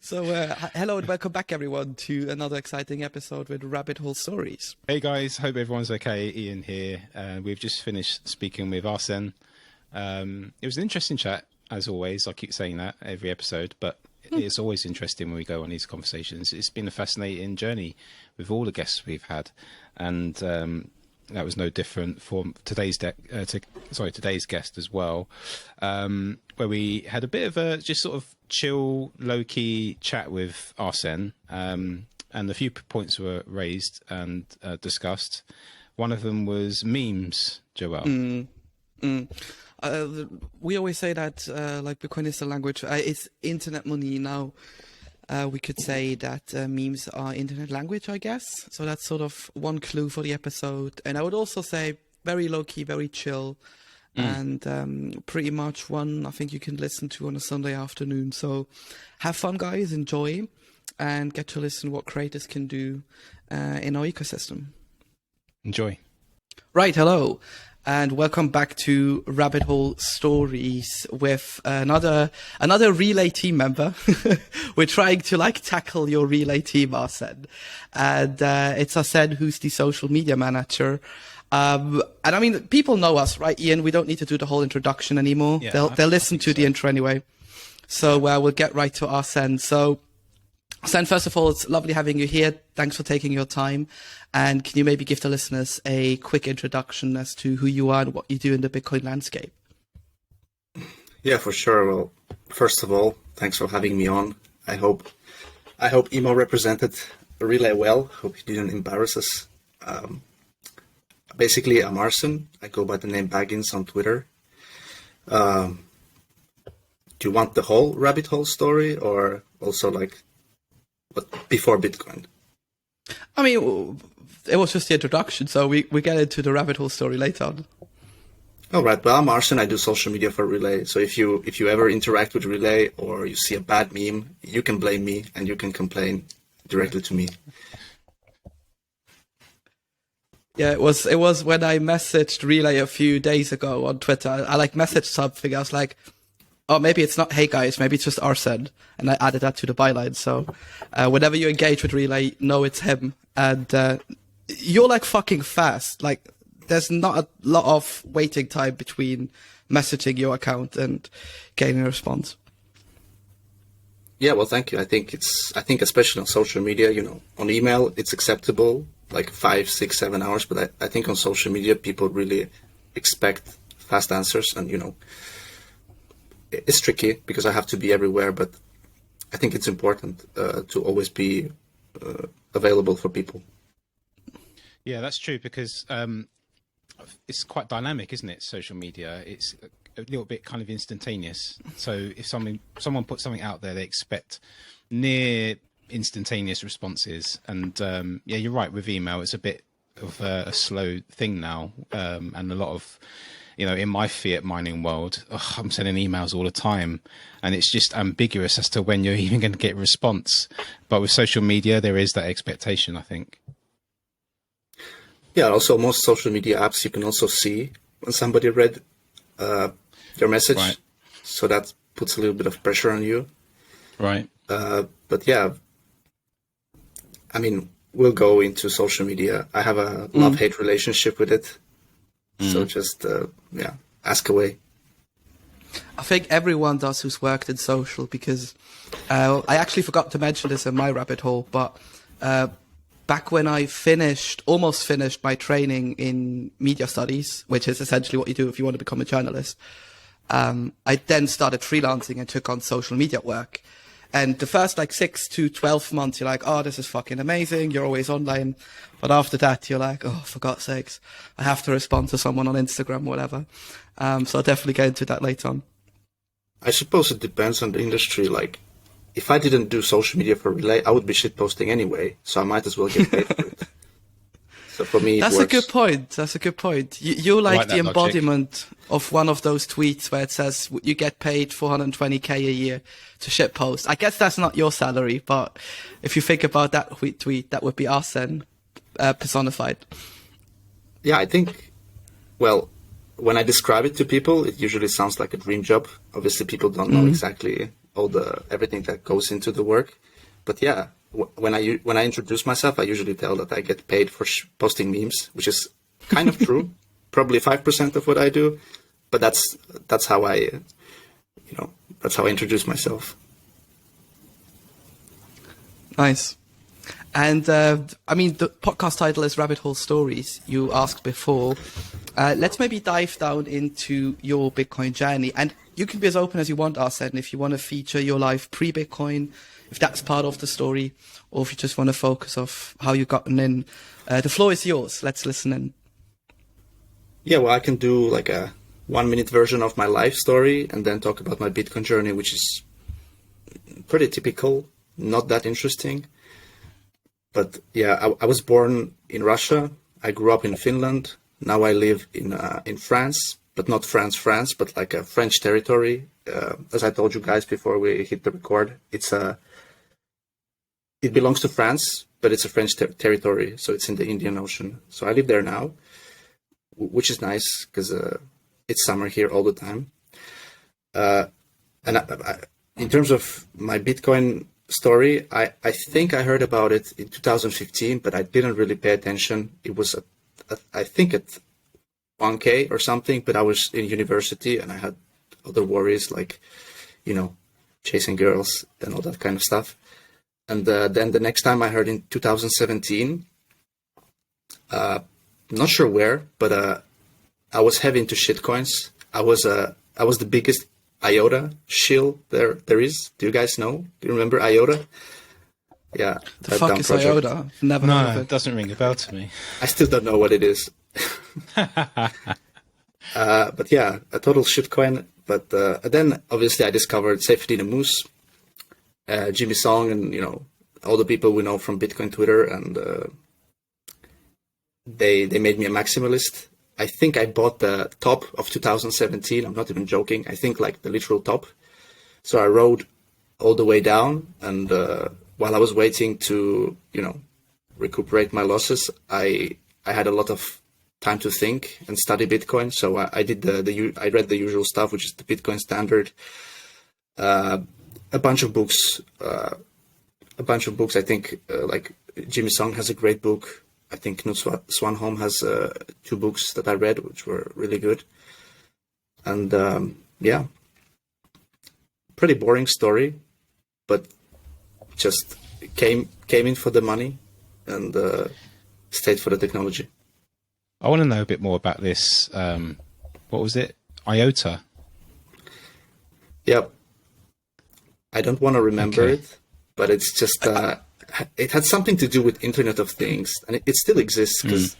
So, hello and welcome back, everyone, to another exciting episode with Rabbit Hole Stories. Hey guys, hope everyone's okay. Ian here. We've just finished speaking with Arsen. It was an interesting chat, as always. I keep saying that every episode, but it's always interesting when we go on these conversations. It's been a fascinating journey with all the guests we've had, and that was no different for today's guest as well, where we had a bit of a just sort of chill, low-key chat with Arsen, and a few points were raised and discussed. One of them was memes, Joel. We always say that, like Bitcoin is the language, it's internet money now. We could say that memes are internet language, I guess. So that's sort of one clue for the episode. And I would also say very low-key, very chill. And pretty much one I think you can listen to on a Sunday afternoon. So have fun, guys. Enjoy. And get to listen what creators can do in our ecosystem. Enjoy. Right, hello. And welcome back to Rabbit Hole Stories with another relay team member. We're trying to tackle your relay team, Arsen. And it's Arsen who's the social media manager. And I mean, people know us, right, Ian? We don't need to do the whole introduction anymore. Yeah, they'll listen to the intro anyway. So we'll get right to Arsen. So Arsen, first of all, it's lovely having you here. Thanks for taking your time. And can you maybe give the listeners a quick introduction as to who you are and what you do in the Bitcoin landscape? Yeah, for sure. Well, first of all, thanks for having me on. I hope Emo represented Relay well. Hope he didn't embarrass us. Basically, I'm Arsen. I go by the name Baggins on Twitter. Do you want the whole rabbit hole story, or also what before Bitcoin? I mean, it was just the introduction, so we get into the rabbit hole story later on. All right. Well, I'm Arsen. I do social media for Relay. So if you ever interact with Relay or you see a bad meme, you can blame me and you can complain directly to me. Yeah, it was when I messaged Relay a few days ago on Twitter. I messaged something. I was like, oh, maybe it's not, hey guys, maybe it's just Arsen. And I added that to the byline. So whenever you engage with Relay, know it's him. And you're fucking fast. There's not a lot of waiting time between messaging your account and getting a response. Yeah, well, thank you. I think especially on social media, on email, it's acceptable, 5, 6, 7 hours. But I think on social media, people really expect fast answers. And, it's tricky because I have to be everywhere. But I think it's important to always be available for people. Yeah, that's true because it's quite dynamic, isn't it? Social media, it's a little bit kind of instantaneous. So if someone puts something out there, they expect near instantaneous responses. And yeah, you're right. With email, it's a bit of a slow thing now, and a lot of, in my fiat mining world, I'm sending emails all the time, and it's just ambiguous as to when you're even going to get a response. But with social media, there is that expectation, I think. Yeah, also most social media apps, you can also see when somebody read your message. Right. So that puts a little bit of pressure on you. Right. But yeah, I mean, we'll go into social media. I have a love-hate relationship with it. So just, ask away. I think everyone does who's worked in social, because I actually forgot to mention this in my rabbit hole, but back when I almost finished my training in media studies, which is essentially what you do if you want to become a journalist, I then started freelancing and took on social media work. And the first 6 to 12 months, you're like, oh, this is fucking amazing. You're always online. But after that, you're like, oh, for God's sakes, I have to respond to someone on Instagram or whatever. So I'll definitely get into that later on. I suppose it depends on the industry. If I didn't do social media for Relay, I would be shitposting anyway. So I might as well get paid for it. So for me, That's a good point. That's a good point. You're like the embodiment of one of those tweets where it says you get paid 420k a year to shitpost. I guess that's not your salary, but if you think about that tweet, that would be Arsen personified. Yeah, I think, when I describe it to people, it usually sounds like a dream job. Obviously, people don't know exactly everything that goes into the work. But yeah, when I introduce myself, I usually tell that I get paid for posting memes, which is kind of true. Probably 5% of what I do, but that's how I, that's how I introduce myself. Nice. And I mean, the podcast title is Rabbit Hole Stories. You asked before. Let's maybe dive down into your Bitcoin journey, and you can be as open as you want, Arsen. If you want to feature your life pre-Bitcoin, if that's part of the story, or if you just want to focus off how you gotten in, the floor is yours. Let's listen in. Yeah, well, I can do like a 1-minute version of my life story, and then talk about my Bitcoin journey, which is pretty typical, not that interesting. But yeah, I was born in Russia. I grew up in Finland. Now I live in France, but not France, but like a French territory. As I told you guys before we hit the record, it belongs to France, but it's a French territory, so it's in the Indian Ocean. So I live there now, which is nice because it's summer here all the time. And in terms of my Bitcoin story, I think I heard about it in 2015, but I didn't really pay attention. It was, I think at 1K or something, but I was in university and I had other worries like, chasing girls and all that kind of stuff. And then the next time I heard in 2017, not sure where, but I was heavy into shitcoins. I was the biggest IOTA shill there is. Do you guys know? Do you remember IOTA? Yeah. The fuck is IOTA? Never heard of it. It doesn't ring a bell to me. I still don't know what it is. But yeah, a total shitcoin. But then obviously I discovered Safety the Moose, Jimmy Song, and all the people we know from Bitcoin Twitter, and they made me a maximalist. I think I bought the top of 2017. I'm not even joking. I think like the literal top. So I rode all the way down, and while I was waiting to, recuperate my losses, I had a lot of time to think and study Bitcoin. So I did I read the usual stuff, which is the Bitcoin Standard, a bunch of books. I think like Jimmy Song has a great book. I think Knut Swanholm has 2 books that I read, which were really good. And yeah, pretty boring story, but just came in for the money and stayed for the technology. I want to know a bit more about this. What was it? IOTA? Yep. I don't want to remember Okay. it, but it's just... it had something to do with Internet of Things, and it still exists because,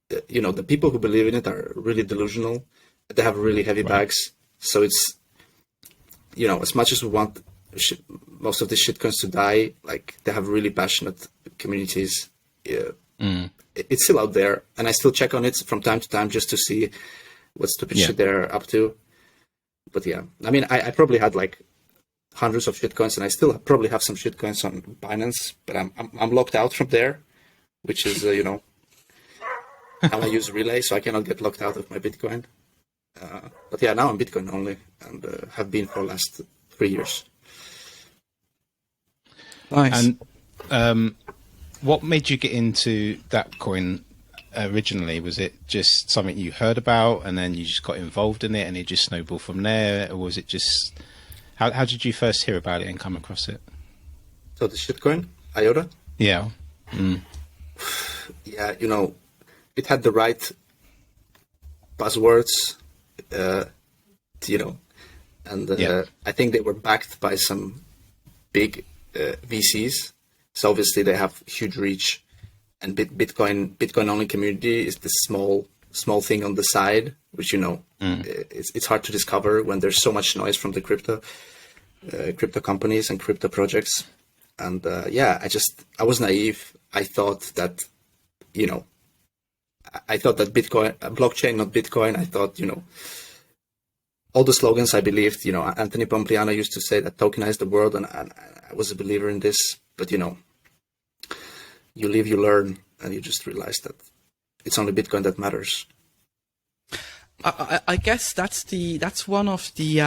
the people who believe in it are really delusional. They have really heavy bags. So it's, as much as we want most of the shitcoins to die, like they have really passionate communities. It's still out there, and I still check on it from time to time just to see what stupid shit they're up to. But yeah, I mean, I probably had like hundreds of shitcoins, and I still probably have some shitcoins on Binance, but I'm locked out from there, which is how I use Relay, so I cannot get locked out of my Bitcoin. But yeah, now I'm Bitcoin only, and have been for the last 3 years. Nice. And what made you get into that coin originally? Was it just something you heard about and then you just got involved in it and it just snowballed from there? Or was it just... How did you first hear about it and come across it? So the shitcoin, IOTA? Yeah. Yeah, it had the right buzzwords, and I think they were backed by some big VCs. So obviously they have huge reach, and Bitcoin only community is the small thing on the side, which it's hard to discover when there's so much noise from the crypto companies and crypto projects. And I was naive. I thought that Bitcoin, blockchain, not Bitcoin. I thought all the slogans I believed. Anthony Pompliano used to say that tokenize the world, and I was a believer in this. But you live, you learn, and you just realize that it's only Bitcoin that matters. I guess that's one of the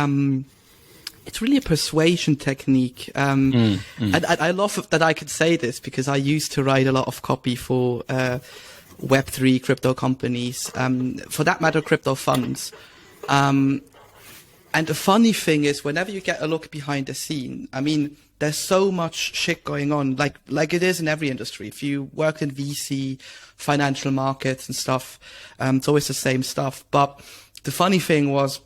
it's really a persuasion technique. And I love that I can say this because I used to write a lot of copy for Web3 crypto companies, for that matter, crypto funds. And the funny thing is, whenever you get a look behind the scene, I mean, there's so much shit going on, like it is in every industry. If you worked in VC, financial markets and stuff, it's always the same stuff. But the funny thing was,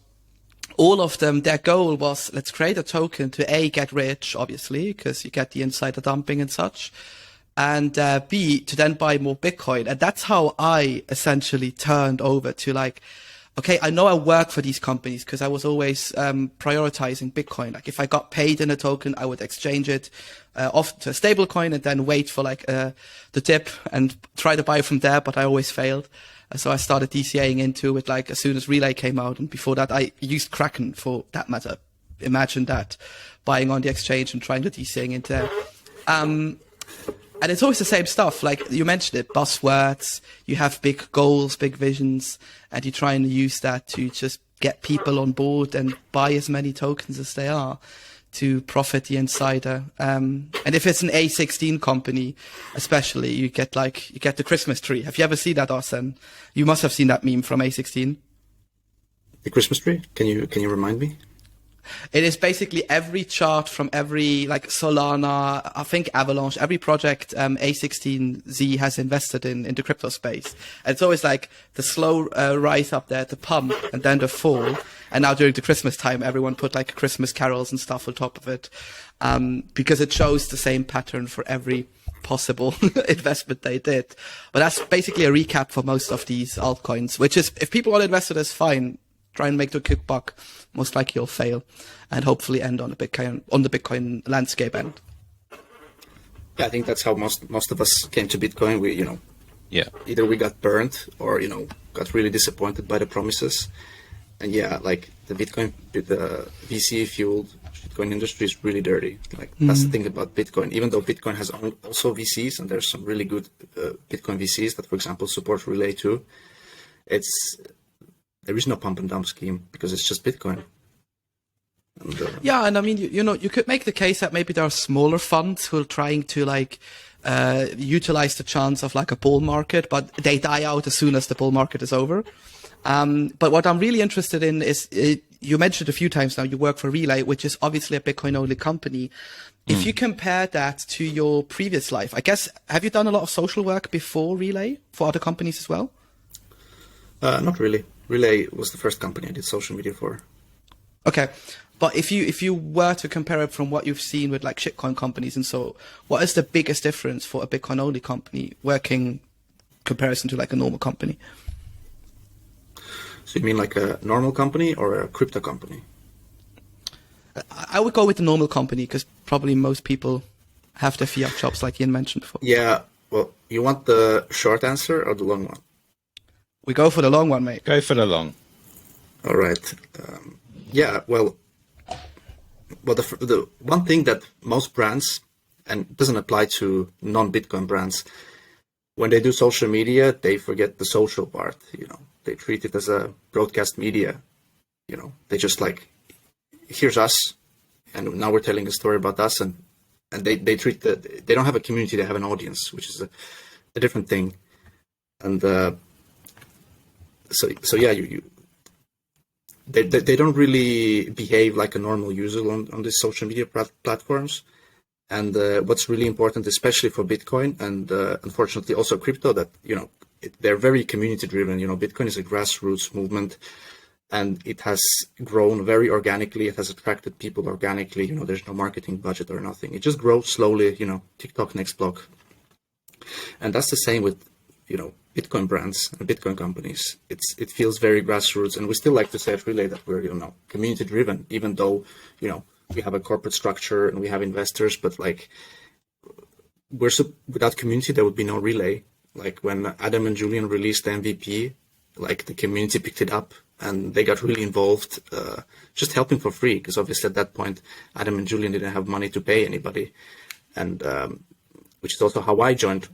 all of them, their goal was, let's create a token to A, get rich, obviously, because you get the insider dumping and such, and B, to then buy more Bitcoin. And that's how I essentially turned over to like, okay, I know I work for these companies because I was always prioritizing Bitcoin. Like if I got paid in a token, I would exchange it off to a stable coin and then wait for like the dip and try to buy from there, but I always failed. So I started DCAing into it like as soon as Relay came out, and before that I used Kraken for that matter. Imagine that, buying on the exchange and trying to DCAing into there. And it's always the same stuff. Like you mentioned it, buzzwords, you have big goals, big visions, and you try and use that to just get people on board and buy as many tokens as they are to profit the insider. And if it's an A16 company, especially, you get the Christmas tree. Have you ever seen that, Arsen? You must have seen that meme from A16. The Christmas tree? Can you remind me? It is basically every chart from every, like Solana, I think Avalanche, every project A16Z has invested in the crypto space. And it's always like the slow rise up there, the pump, and then the fall. And now during the Christmas time, everyone put like Christmas carols and stuff on top of it, because it shows the same pattern for every possible investment they did. But that's basically a recap for most of these altcoins, which is, if people want to invest in this, fine. Try and make the quick buck. Most likely you'll fail, and hopefully end on the Bitcoin landscape end. Yeah, I think that's how most of us came to Bitcoin. We, either we got burned or got really disappointed by the promises. And yeah, like the VC fueled Bitcoin industry is really dirty. Like that's the thing about Bitcoin. Even though Bitcoin has also VCs, and there's some really good Bitcoin VCs that, for example, support Relay too. There is no pump and dump scheme because it's just Bitcoin. And, yeah, and I mean, you could make the case that maybe there are smaller funds who are trying to like utilize the chance of like a bull market, but they die out as soon as the bull market is over. But what I'm really interested in is, you mentioned a few times now, you work for Relay, which is obviously a Bitcoin only company. If you compare that to your previous life, I guess, have you done a lot of social work before Relay for other companies as well? Not really. Relay was the first company I did social media for. Okay. But if you were to compare it from what you've seen with like shitcoin companies and so, what is the biggest difference for a Bitcoin only company working comparison to like a normal company? So you mean like a normal company or a crypto company? I would go with the normal company because probably most people have their fiat shops like Ian mentioned before. Yeah. Well, you want the short answer or the long one? We go for the long one, mate. Go for the long. All right. Yeah, well, the one thing that most brands, and it doesn't apply to non-Bitcoin brands, when they do social media, they forget the social part. They treat it as a broadcast media. They just like, here's us, and now we're telling a story about us, and they treat they don't have a community, they have an audience, which is a different thing. And so yeah, they don't really behave like a normal user on these social media platforms. And what's really important, especially for Bitcoin and unfortunately also crypto, that they're very community driven. Bitcoin is a grassroots movement, and it has grown very organically. It has attracted people organically. There's no marketing budget or nothing. It just grows slowly. TikTok next block, and that's the same with Bitcoin brands and Bitcoin companies. It feels very grassroots, and we still like to say at Relay that we're community driven, even though we have a corporate structure and we have investors. But like without community, there would be no Relay. Like when Adam and Julian released the MVP, like the community picked it up and they got really involved, just helping for free, because obviously at that point Adam and Julian didn't have money to pay anybody, and which is also how I joined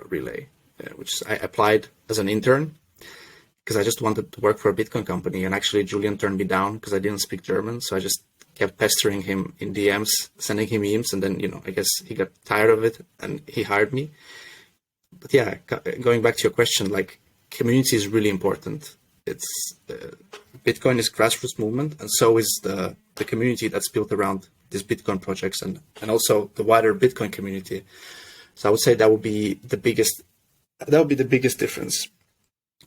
Relay. Which I applied as an intern because I just wanted to work for a Bitcoin company. And actually, Julian turned me down because I didn't speak German. So I just kept pestering him in DMs, sending him memes, and then, I guess he got tired of it and he hired me. But yeah, going back to your question, like, community is really important. It's Bitcoin is grassroots movement, and so is the community that's built around these Bitcoin projects and also the wider Bitcoin community. So I would say that would be the biggest difference.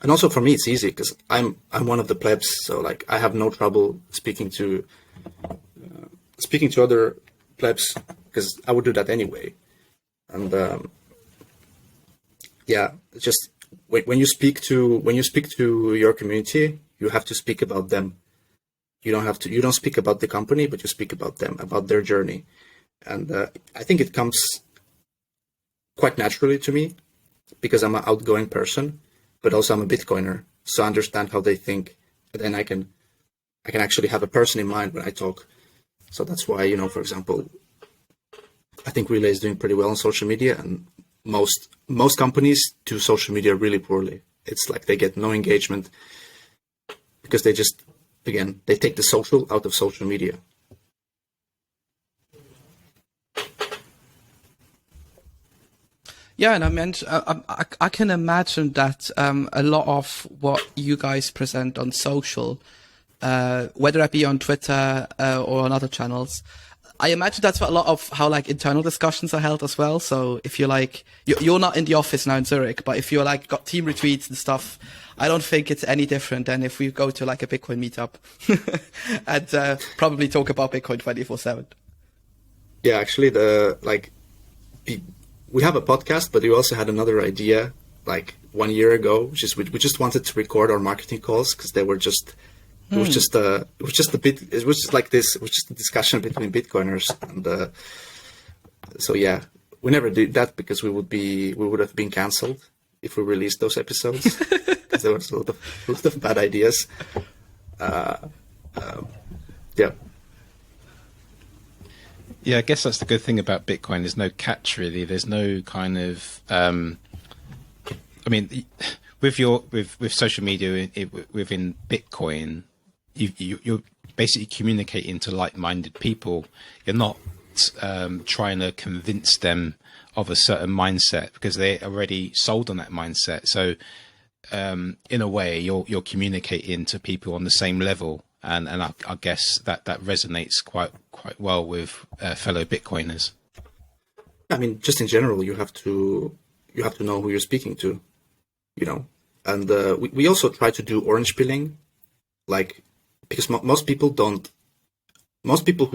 And also for me, it's easy because I'm one of the plebs, so like I have no trouble speaking to other plebs because I would do that anyway. And yeah, just when you speak to your community, you have to speak about them. You don't speak about the company, but you speak about them, about their journey. And I think it comes quite naturally to me because I'm an outgoing person, but also I'm a Bitcoiner, so I understand how they think, and then I can actually have a person in mind when I talk. So that's why, for example, I think Relay is doing pretty well on social media, and most companies do social media really poorly. It's like they get no engagement because they just, again, they take the social out of social media. Yeah, and I can imagine that a lot of what you guys present on social, whether it be on Twitter or on other channels, I imagine that's a lot of how like internal discussions are held as well. So if you're like, you're not in the office now in Zurich, but if you're like got team retreats and stuff, I don't think it's any different than if we go to like a Bitcoin meetup and probably talk about Bitcoin 24/7. Yeah, actually, we have a podcast, but we also had another idea like 1 year ago, which is we just wanted to record our marketing calls because they were just. It was just a discussion between Bitcoiners, and so yeah, we never did that because we would have been cancelled if we released those episodes because there was a lot of bad ideas. Yeah. Yeah, I guess that's the good thing about Bitcoin. There's no catch really. There's no kind of, I mean, with social media within Bitcoin, you're basically communicating to like-minded people. You're not trying to convince them of a certain mindset because they're already sold on that mindset. So in a way, you're communicating to people on the same level, and I guess that resonates quite well with fellow Bitcoiners. I mean, just in general, you have to know who you're speaking to, And we also try to do orange pilling, like. Because most people who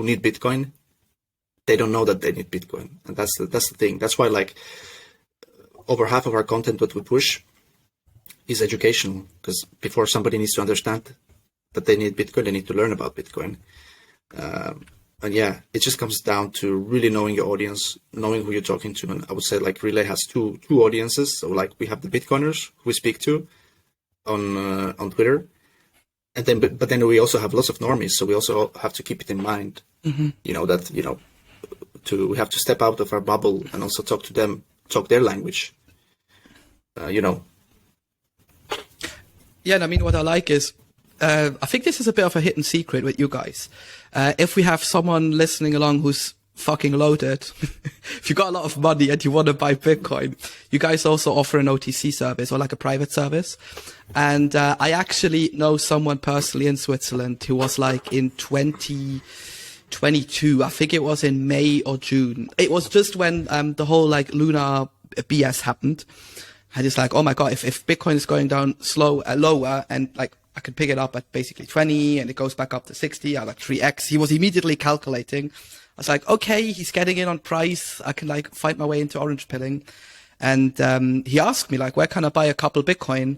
need Bitcoin, they don't know that they need Bitcoin, and that's the thing. That's why like over half of our content that we push is educational, because before somebody needs to understand that they need Bitcoin, they need to learn about Bitcoin. And yeah, it just comes down to really knowing your audience, knowing who you're talking to. And I would say like Relay has two audiences. So like we have the Bitcoiners who we speak to on Twitter. And then, but then we also have lots of normies, so we also have to keep it in mind. Mm-hmm. We have to step out of our bubble and also talk to them, talk their language. Yeah, and I mean, what I like is, I think this is a bit of a hidden secret with you guys. If we have someone listening along who's fucking loaded, if you got a lot of money and you want to buy Bitcoin, you guys also offer an OTC service or like a private service. And I actually know someone personally in Switzerland who was like in 2022, I think it was in May or June. It was just when the whole like Luna BS happened. And it's like, oh my God, if Bitcoin is going down lower and like I could pick it up at basically 20 and it goes back up to 60, I like 3x. He was immediately calculating. I was like, okay, he's getting in on price. I can like find my way into orange pilling. And he asked me like, where can I buy a couple Bitcoin?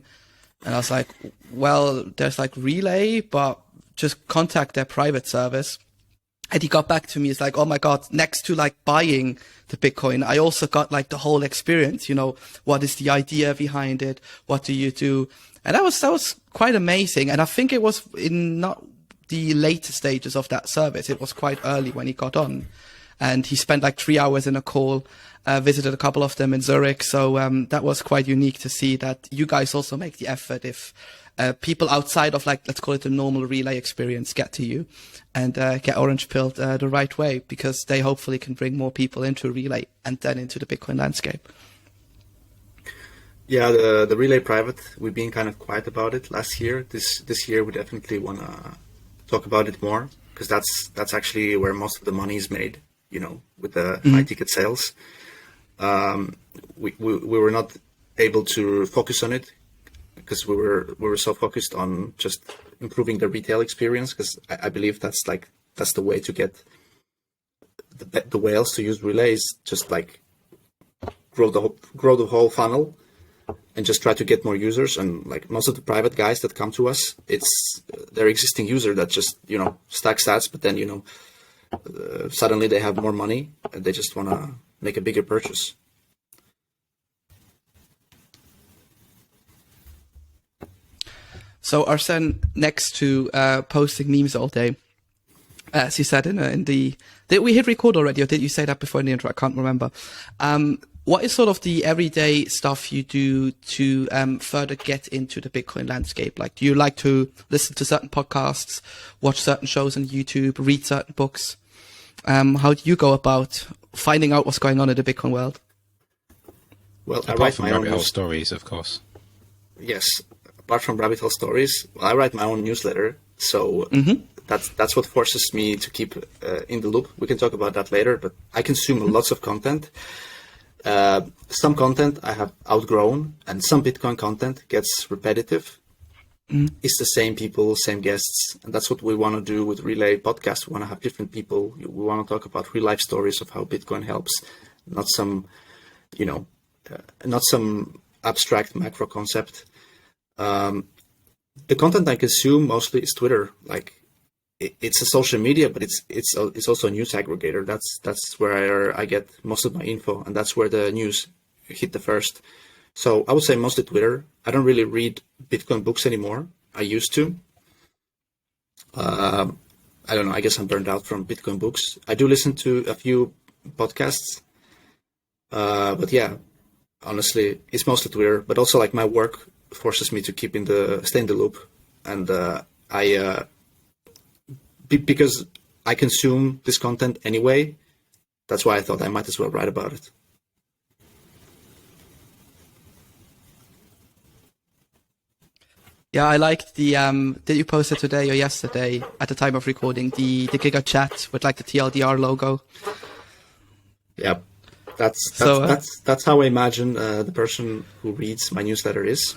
And I was like, well, there's like Relay, but just contact their private service. And he got back to me. It's like, oh my God, next to like buying the Bitcoin, I also got like the whole experience, what is the idea behind it? What do you do? And that was quite amazing. And I think it was in not the later stages of that service. It was quite early when he got on, and he spent like 3 hours in a call, visited a couple of them in Zurich. So that was quite unique to see that you guys also make the effort if people outside of, like, let's call it the normal relay experience get to you and get orange pilled the right way, because they hopefully can bring more people into relay and then into the Bitcoin landscape. Yeah, the relay private, we've been kind of quiet about it last year. This year we definitely want to talk about it more, because that's actually where most of the money is made, you know, with the high ticket sales. We were not able to focus on it because we were so focused on just improving the retail experience, because I believe that's the way to get the whales to use relays, just like grow the whole funnel and just try to get more users. And like most of the private guys that come to us, it's their existing user that just, you know, stack stats, but then, you know, suddenly they have more money and they just want to make a bigger purchase. So Arsen, next to posting memes all day, as you said did we hit record already, or did you say that before in the intro? I can't remember. What is sort of the everyday stuff you do to further get into the Bitcoin landscape? Like, do you like to listen to certain podcasts, watch certain shows on YouTube, read certain books? How do you go about finding out what's going on in the Bitcoin world? Well, I Apart write from my rabbit own hole stories, of course. Yes, apart from rabbit hole stories, well, I write my own newsletter, so that's what forces me to keep in the loop. We can talk about that later, but I consume lots of content. Some content I have outgrown, and some Bitcoin content gets repetitive. It's the same people, same guests, and that's what we want to do with Relay Podcast. We want to have different people. We want to talk about real life stories of how Bitcoin helps, not some, you know, not some abstract macro concept. The content I consume mostly is Twitter. Like, it's a social media, but it's also a news aggregator. That's where I get most of my info, and that's where the news hit the first. So I would say mostly Twitter. I don't really read Bitcoin books anymore. I used to. I don't know. I guess I'm burned out from Bitcoin books. I do listen to a few podcasts, but yeah, honestly, it's mostly Twitter. But also, like, my work forces me to stay in the loop, and because I consume this content anyway, that's why I thought I might as well write about it. Yeah, I liked the did you post it today or yesterday at the time of recording, the Giga chat with like the TLDR logo? Yeah, that's how I imagine the person who reads my newsletter is.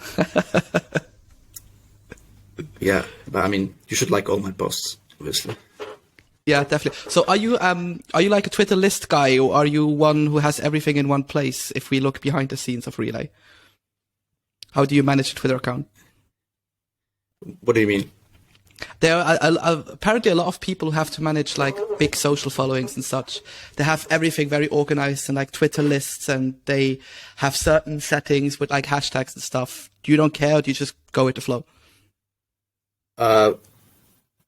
Yeah, but I mean, you should like all my posts, obviously. Yeah, definitely. So are you like a Twitter list guy, or are you one who has everything in one place? If we look behind the scenes of Relay, how do you manage a Twitter account? What do you mean? There are apparently a lot of people who have to manage like big social followings and such. They have everything very organized and like Twitter lists, and they have certain settings with like hashtags and stuff. You don't care, or do you just go with the flow?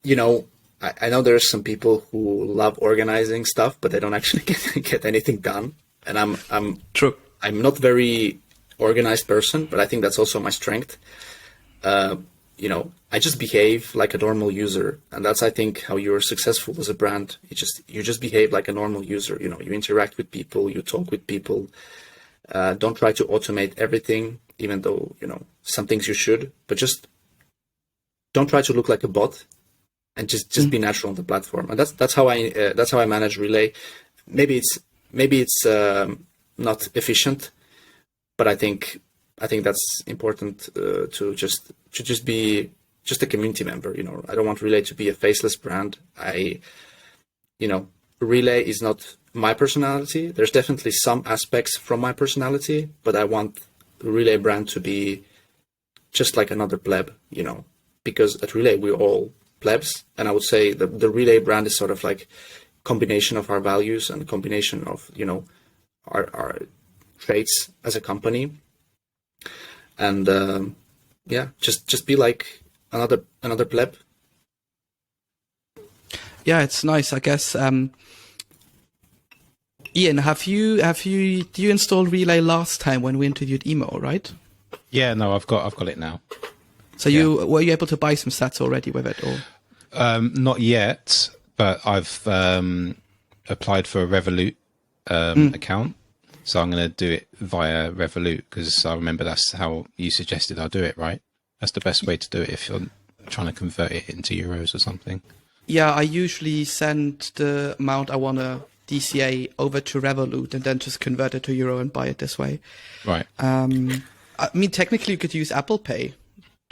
You know, I know there's some people who love organizing stuff, but they don't actually get anything done. And I'm True. I'm not very organized person, but I think that's also my strength. You know, I just behave like a normal user, and that's, I think, how you're successful as a brand. You just behave like a normal user. You know, you interact with people, you talk with people. Don't try to automate everything, even though, you know, some things you should, but just don't try to look like a bot, and just be natural on the platform. And that's how I manage Relay. Maybe it's not efficient, but I think that's important to just be just a community member. You know, I don't want Relay to be a faceless brand. Relay is not my personality. There's definitely some aspects from my personality, but I want the Relay brand to be just like another pleb, you know, because at Relay we're all plebs, and I would say the Relay brand is sort of like combination of our values and combination of, you know, our traits as a company. And just be like another pleb. Yeah, it's nice, I guess. Ian, did you install Relay last time when we interviewed Emo, right? Yeah, no, I've got it now. So were you able to buy some sats already with it, or? Not yet, but I've applied for a Revolut account. So I'm going to do it via Revolut because I remember that's how you suggested I do it, right? That's the best way to do it if you're trying to convert it into euros or something. Yeah, I usually send the amount I want to DCA over to Revolut and then just convert it to euro and buy it this way. Right. I mean, technically you could use Apple Pay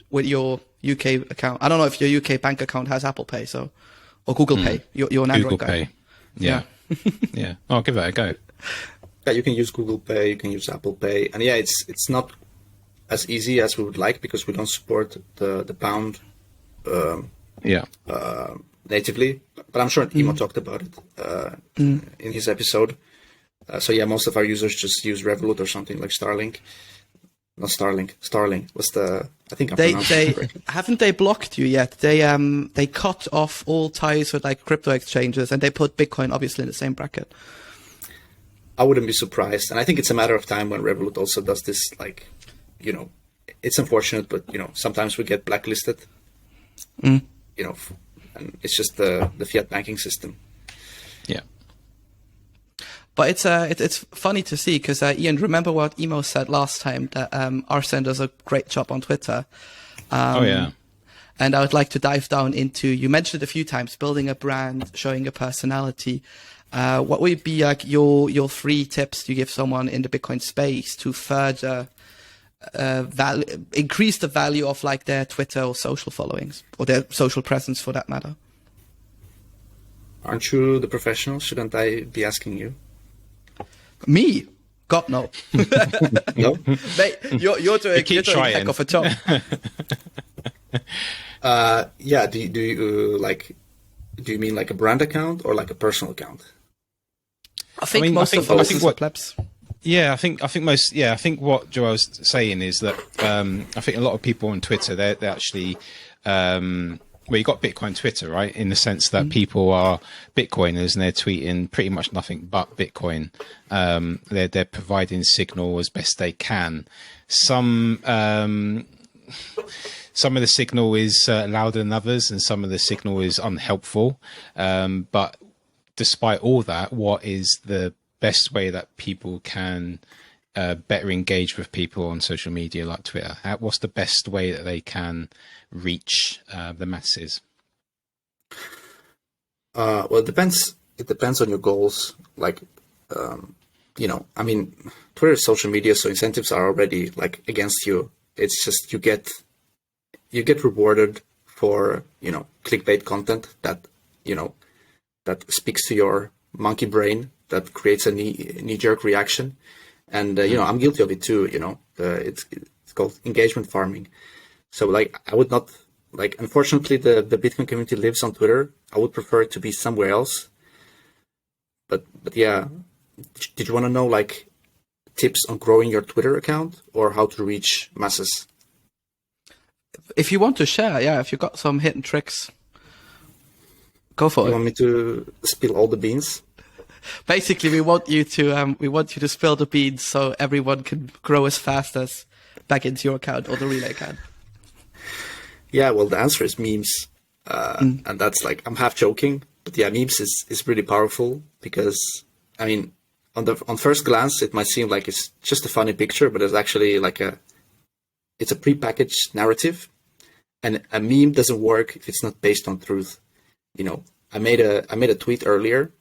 with your UK account. I don't know if your UK bank account has Apple Pay, or Google Pay. You're an Android Google guy. Pay. Yeah. Yeah. I'll give that a go. Yeah, you can use Google Pay, you can use Apple Pay, and yeah, it's not as easy as we would like because we don't support the pound natively. But I'm sure Imo talked about it in his episode. So yeah, most of our users just use Revolut or something like Starlink. Not Starlink. Starlink. What's the? I think I'm pronouncing it correctly. Haven't they blocked you yet? They cut off all ties with like crypto exchanges, and they put Bitcoin obviously in the same bracket. I wouldn't be surprised, and I think it's a matter of time when Revolut also does this. Like, you know, it's unfortunate, but you know, sometimes we get blacklisted. You know, and it's just the fiat banking system. Yeah. But it's funny to see because Ian, remember what Emo said last time that Arsen does a great job on Twitter. And I would like to dive down into, you mentioned a few times, building a brand, showing a personality. What would be like your 3 tips you give someone in the Bitcoin space to further increase the value of like their Twitter or social followings or their social presence for that matter? Aren't you the professional? Shouldn't I be asking you? Me? God, no. No? Mate, you're doing a heck of a job. Yeah. Do you do you mean like a brand account or like a personal account? I think most of us are plebs. Yeah, I think most. Yeah, I think what Joel's saying is that I think a lot of people on Twitter they're actually. Well, you got Bitcoin Twitter, right? In the sense that people are Bitcoiners and they're tweeting pretty much nothing but Bitcoin. They're providing signal as best they can. Some of the signal is louder than others, and some of the signal is unhelpful. But despite all that, what is the best way that people can better engage with people on social media like Twitter? What's the best way that they can reach the masses? Well, it depends. It depends on your goals. Like, you know, I mean, Twitter is social media, so incentives are already like against you. It's just you get rewarded for, you know, clickbait content that, you know, that speaks to your monkey brain, that creates a knee-jerk reaction. And, you know, I'm guilty of it too, you know, it's called engagement farming. So like, I would not like, unfortunately the Bitcoin community lives on Twitter. I would prefer it to be somewhere else. But yeah, did you want to know like tips on growing your Twitter account or how to reach masses? If you want to share, yeah, if you got some hidden tricks, go for it. You want me to spill all the beans? Basically, we want you to spill the beans so everyone can grow as fast as back into your account or the relay account. Yeah, well, the answer is memes, and that's like, I'm half joking, but yeah, memes is really powerful because, I mean, on first glance it might seem like it's just a funny picture, but it's actually like it's a prepackaged narrative, and a meme doesn't work if it's not based on truth. You know, I made a tweet earlier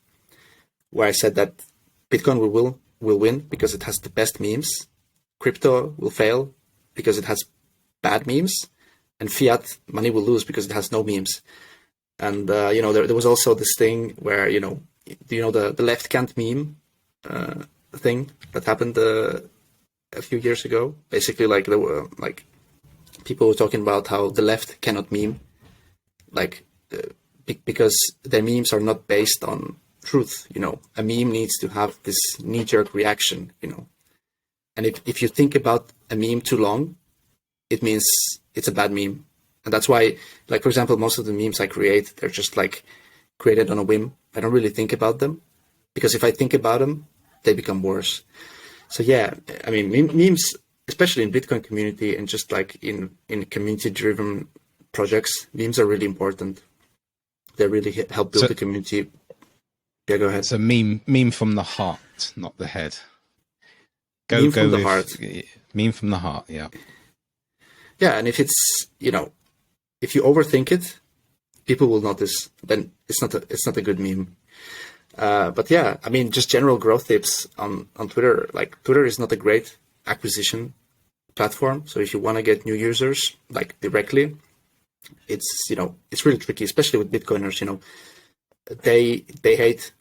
where I said that Bitcoin will win because it has the best memes. Crypto will fail because it has bad memes, and fiat money will lose because it has no memes. And you know, there was also this thing where, you know, do you know the left can't meme thing that happened a few years ago? Basically, like there were like people were talking about how the left cannot meme, like because their memes are not based on truth. You know, a meme needs to have this knee-jerk reaction, you know, and if you think about a meme too long, it means it's a bad meme. And that's why, like, for example, most of the memes I create, they're just like created on a whim. I don't really think about them, because if I think about them, they become worse. So yeah, I mean, memes especially in Bitcoin community and just like in community driven projects, memes are really important. They really help build the community. Yeah, go ahead. So meme from the heart, not the head. Meme from the heart. Meme from the heart, yeah. Yeah, and if it's, if you overthink it, people will notice. Then it's not a good meme. But yeah, I mean, just general growth tips on Twitter. Like, Twitter is not a great acquisition platform. So if you want to get new users like directly, it's it's really tricky, especially with Bitcoiners. They hate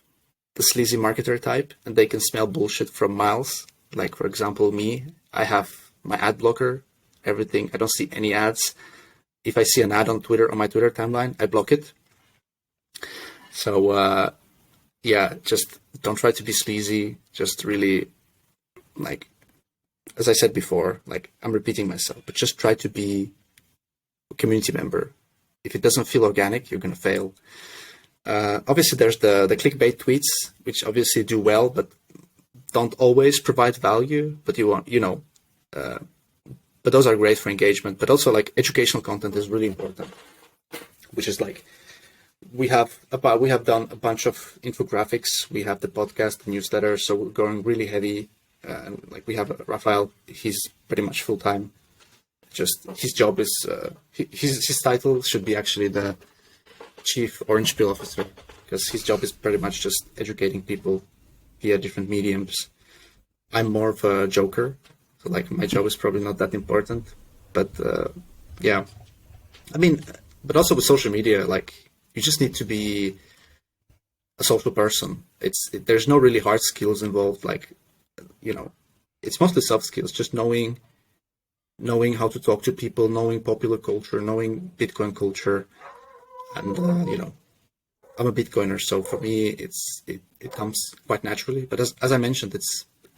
the sleazy marketer type, and they can smell bullshit from miles. Like, for example, me, I have my ad blocker, everything. I don't see any ads. If I see an ad on Twitter, on my Twitter timeline, I block it. So yeah, just don't try to be sleazy. Just really, like, as I said before, like, I'm repeating myself, but just try to be a community member. If it doesn't feel organic, you're going to fail. Obviously, there's the clickbait tweets, which obviously do well, but don't always provide value. But but those are great for engagement. But also, like, educational content is really important, which is like, we have done a bunch of infographics. We have the podcast, the newsletter, so we're going really heavy. And like, we have Raphael, he's pretty much full time. Just his job is his title should be actually the Chief Orange Pill Officer, because his job is pretty much just educating people via different mediums. I'm more of a joker, so like, my job is probably not that important. But yeah, I mean, but also with social media, like, you just need to be a social person. There's no really hard skills involved. Like, it's mostly soft skills, just knowing how to talk to people, knowing popular culture, knowing Bitcoin culture. And, I'm a Bitcoiner, so for me, it comes quite naturally. But as I mentioned,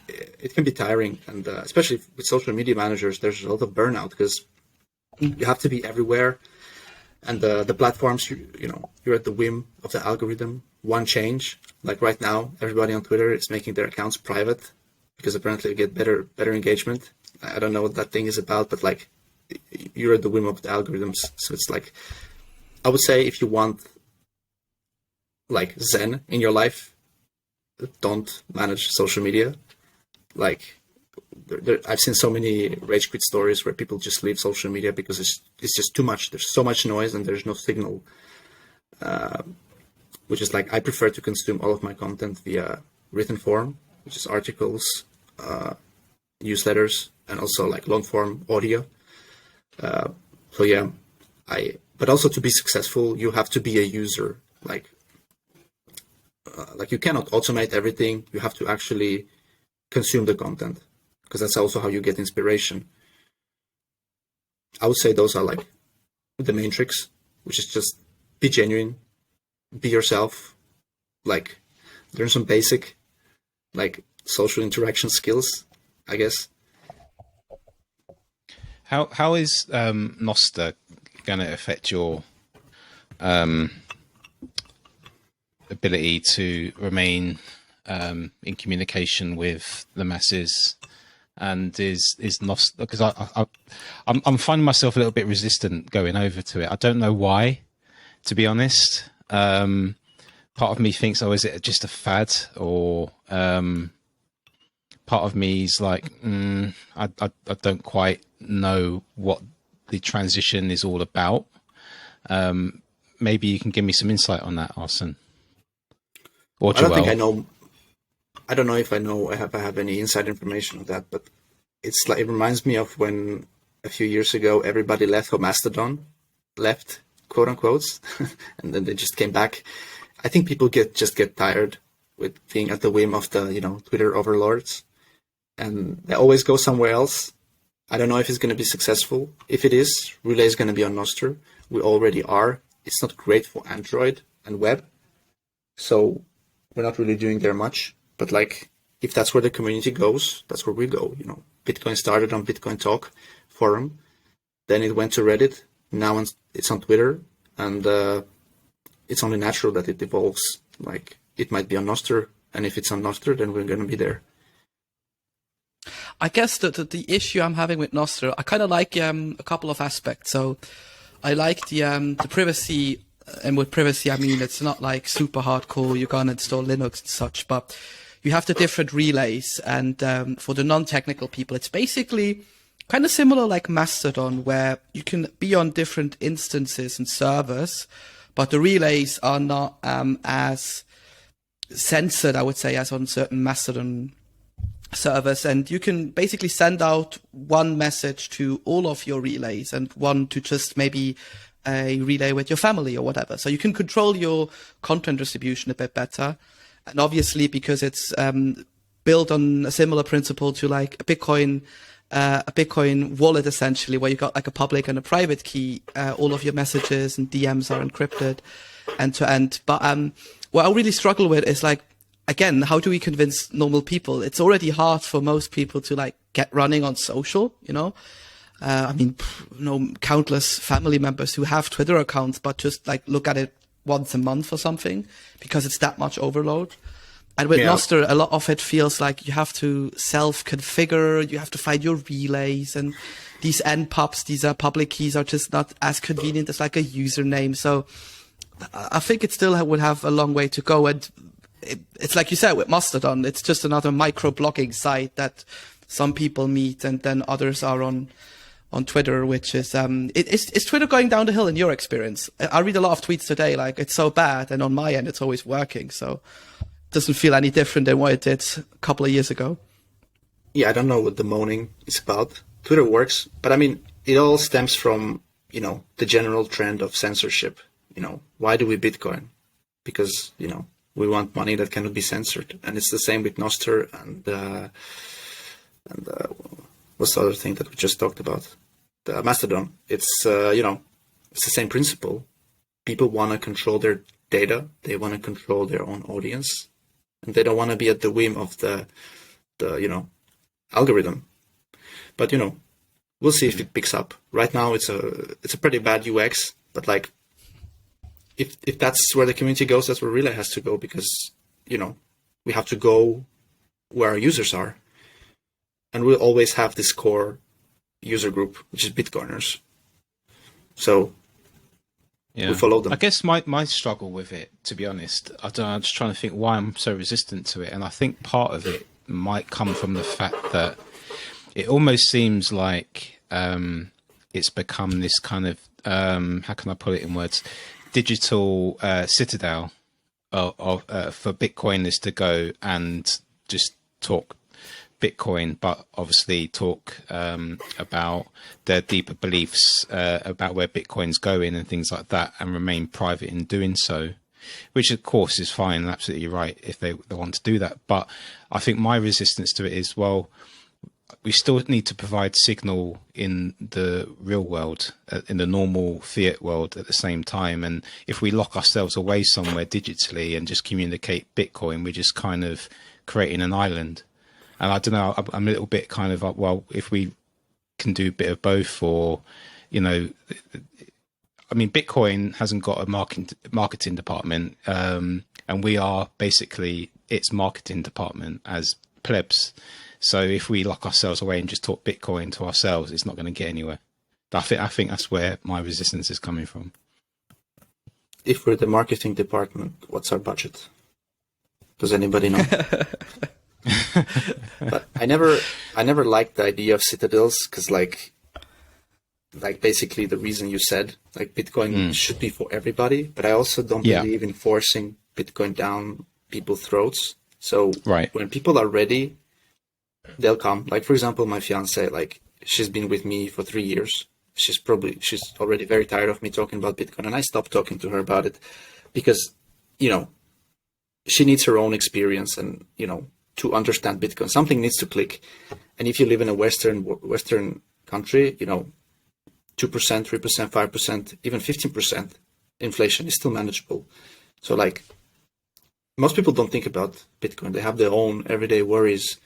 it can be tiring. And especially with social media managers, there's a lot of burnout, because you have to be everywhere. And the platforms, you're at the whim of the algorithm. One change, like right now, everybody on Twitter is making their accounts private, because apparently you get better engagement. I don't know what that thing is about, but like, you're at the whim of the algorithms. So it's like, I would say, if you want like Zen in your life, don't manage social media. Like, I've seen so many rage quit stories where people just leave social media because it's just too much. There's so much noise and there's no signal. Which is like, I prefer to consume all of my content via written form, which is articles, newsletters, and also like long form audio. So yeah, but also, to be successful, you have to be a user. Like you cannot automate everything. You have to actually consume the content, because that's also how you get inspiration. I would say those are like the main tricks, which is just be genuine, be yourself, like, learn some basic like social interaction skills, I guess. How is Noster going to affect your ability to remain in communication with the masses? And is Noster, because I'm finding myself a little bit resistant going over to it. I don't know why, to be honest. Part of me thinks, oh, is it just a fad? Or part of me is like, I don't quite know what the transition is all about. Maybe you can give me some insight on that, Arsen. Or Joel. I don't think I know. I don't know if I know. I have any inside information on that, but it's like, it reminds me of when a few years ago everybody left for Mastodon, left, quote unquote, and then they just came back. I think people get tired with being at the whim of the Twitter overlords, and they always go somewhere else. I don't know if it's going to be successful. If it is, Relay is going to be on Nostr. We already are. It's not great for Android and web, so we're not really doing there much. But like, if that's where the community goes, that's where we go. Bitcoin started on Bitcoin Talk forum, then it went to Reddit. Now it's on Twitter, and it's only natural that it evolves. Like, it might be on Nostr, and if it's on Nostr, then we're going to be there. I guess the issue I'm having with Nostr, I kind of like a couple of aspects. So I like the privacy, and with privacy I mean it's not like super hardcore. You can't install Linux and such, but you have the different relays, and for the non-technical people, it's basically kind of similar like Mastodon, where you can be on different instances and servers, but the relays are not as censored, I would say, as on certain Mastodon servers. And you can basically send out one message to all of your relays and one to just maybe a relay with your family or whatever. So you can control your content distribution a bit better. And obviously, because it's built on a similar principle to like a Bitcoin wallet, essentially, where you got like a public and a private key, all of your messages and DMs are encrypted end to end. But what I really struggle with is like, again, how do we convince normal people? It's already hard for most people to like get running on social, you know? I mean, countless family members who have Twitter accounts, but just like look at it once a month or something because it's that much overload. And with Nostr, a lot of it feels like you have to self-configure, you have to find your relays, and these npubs, these public keys, are just not as convenient as like a username. So I think it still would have a long way to go. And it's like you said with Mastodon, it's just another micro-blogging site that some people meet, and then others are on Twitter, which is, is Twitter going down the hill in your experience? I read a lot of tweets today, like it's so bad, and on my end, it's always working. So it doesn't feel any different than what it did a couple of years ago. Yeah, I don't know what the moaning is about. Twitter works, but I mean, it all stems from, the general trend of censorship. Why do we Bitcoin? Because, we want money that cannot be censored. And it's the same with Nostr and what's the other thing that we just talked about? The Mastodon. It's, it's the same principle. People want to control their data. They want to control their own audience. And they don't want to be at the whim of the algorithm. But, we'll see if it picks up. Right now, it's a pretty bad UX, but like, if that's where the community goes, that's where Relay has to go, because, we have to go where our users are. And we'll always have this core user group, which is Bitcoiners. So we follow them. I guess my struggle with it, to be honest, I'm just trying to think why I'm so resistant to it. And I think part of it might come from the fact that it almost seems like it's become this kind of, how can I put it in words, digital citadel for Bitcoiners to go and just talk Bitcoin, but obviously talk about their deeper beliefs about where Bitcoin's going and things like that, and remain private in doing so, which of course is fine and absolutely right if they want to do that. But I think my resistance to it is, well, we still need to provide signal in the real world, in the normal fiat world at the same time. And if we lock ourselves away somewhere digitally and just communicate Bitcoin, we're just kind of creating an island. And I don't know, I'm a little bit kind of like, well, if we can do a bit of both, or, I mean, Bitcoin hasn't got a marketing department, and we are basically its marketing department as plebs. So if we lock ourselves away and just talk Bitcoin to ourselves, it's not going to get anywhere. I think that's where my resistance is coming from. If we're the marketing department, what's our budget? Does anybody know? But I never liked the idea of citadels, because like basically the reason you said, like Bitcoin should be for everybody, but I also don't believe in forcing Bitcoin down people's throats. So when people are ready, they'll come. Like, for example, my fiance, like, she's been with me for 3 years. She's already very tired of me talking about Bitcoin, and I stopped talking to her about it because, she needs her own experience and, to understand Bitcoin. Something needs to click. And if you live in a Western country, 2%, 3%, 5%, even 15% inflation is still manageable. So like, most people don't think about Bitcoin. They have their own everyday worries.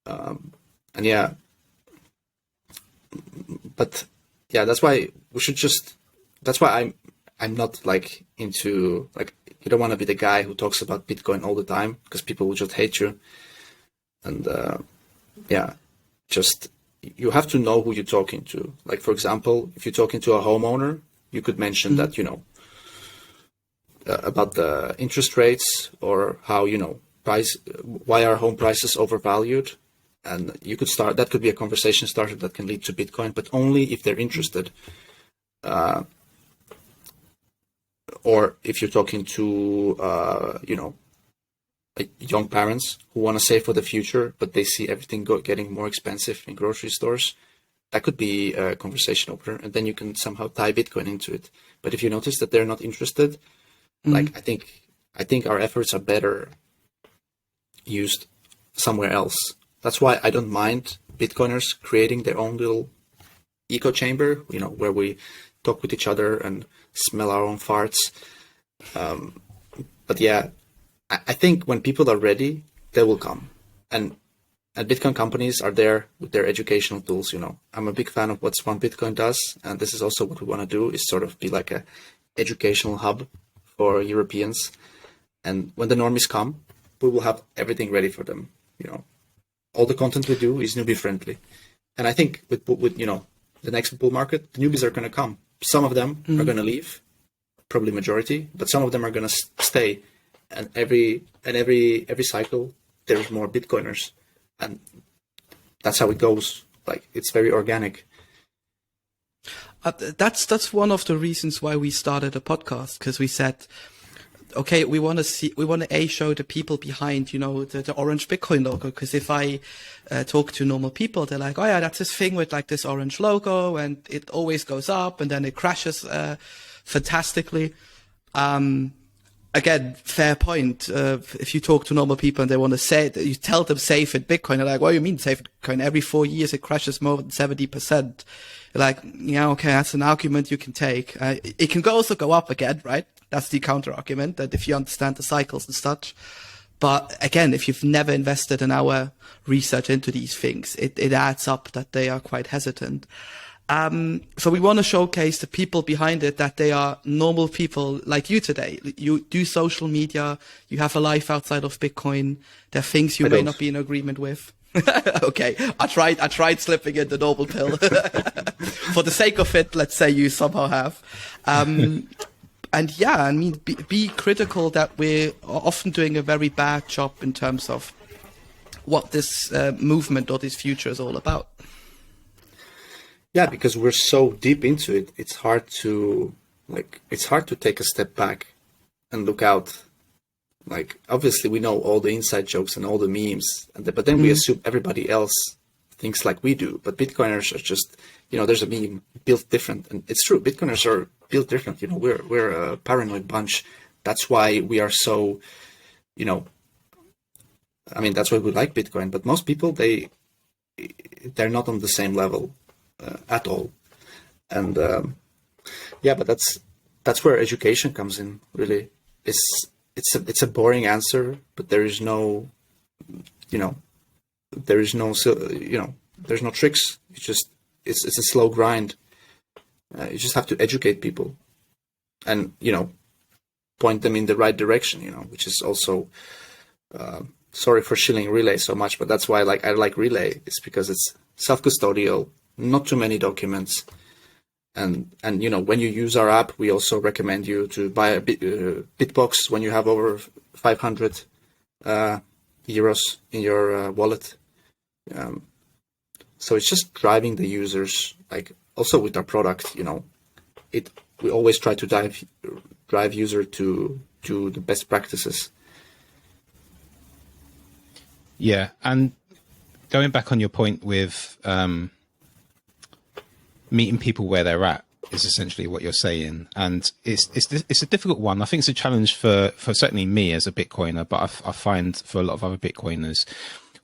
That's why I'm not like into, like, you don't want to be the guy who talks about Bitcoin all the time, because people will just hate you. And just, you have to know who you're talking to. Like, for example, if you're talking to a homeowner, you could mention that, about the interest rates, or how, why are home prices overvalued? And you could start, that could be a conversation starter that can lead to Bitcoin, but only if they're interested. Or if you're talking to, like young parents who want to save for the future, but they see everything getting more expensive in grocery stores, that could be a conversation opener, and then you can somehow tie Bitcoin into it. But if you notice that they're not interested, like, I think our efforts are better used somewhere else. That's why I don't mind Bitcoiners creating their own little echo chamber, where we talk with each other and smell our own farts. But yeah, I think when people are ready, they will come. And Bitcoin companies are there with their educational tools. I'm a big fan of what One Bitcoin does, and this is also what we want to do, is sort of be like a educational hub for Europeans. And when the normies come, we will have everything ready for them. All the content we do is newbie friendly. And I think with the next bull market, the newbies are going to come. Some of them are going to leave, probably majority, but some of them are going to stay. And every cycle, there's more Bitcoiners, and that's how it goes. Like, it's very organic. That's one of the reasons why we started a podcast, because we said, okay, we want to show the people behind, the orange Bitcoin logo. Because if I talk to normal people, they're like, oh yeah, that's this thing with like this orange logo, and it always goes up and then it crashes fantastically. Again, fair point. If you talk to normal people and they want to say it, you tell them safe in Bitcoin. They're like, what do you mean safe in Bitcoin? Every 4 years it crashes more than 70%. You're like, yeah, okay, that's an argument you can take. It can also go up again, right? That's the counter argument, that if you understand the cycles and such. But again, if you've never invested an hour research into these things, it adds up that they are quite hesitant. So we want to showcase the people behind it, that they are normal people like you today. You do social media, you have a life outside of Bitcoin. There are things you may not be in agreement with. Okay, I tried slipping in the noble pill. For the sake of it, let's say you somehow have. And yeah, I mean, be critical that we're often doing a very bad job in terms of what this movement or this future is all about. Yeah, because we're so deep into it, it's hard to take a step back and look out. Like, obviously we know all the inside jokes and all the memes, but then we assume everybody else thinks like we do. But Bitcoiners are just, there's a meme built different, and it's true. Bitcoiners are built different. We're a paranoid bunch. That's why we are so, that's why we like Bitcoin. But most people, they're not on the same level at all. And but that's where education comes in. Really, it's a boring answer, but there's no tricks. It's a slow grind. You just have to educate people, and point them in the right direction. Which is also sorry for shilling Relay so much, but that's why I like Relay. It's because it's self-custodial, not too many documents, and when you use our app, we also recommend you to buy a Bitbox when you have over 500 euros in your wallet. So it's just driving the users, also with our product, we always try to drive user to the best practices. Yeah, and going back on your point with meeting people where they're at is essentially what you're saying, and it's a difficult one. I think it's a challenge for certainly me as a Bitcoiner, but I find for a lot of other Bitcoiners,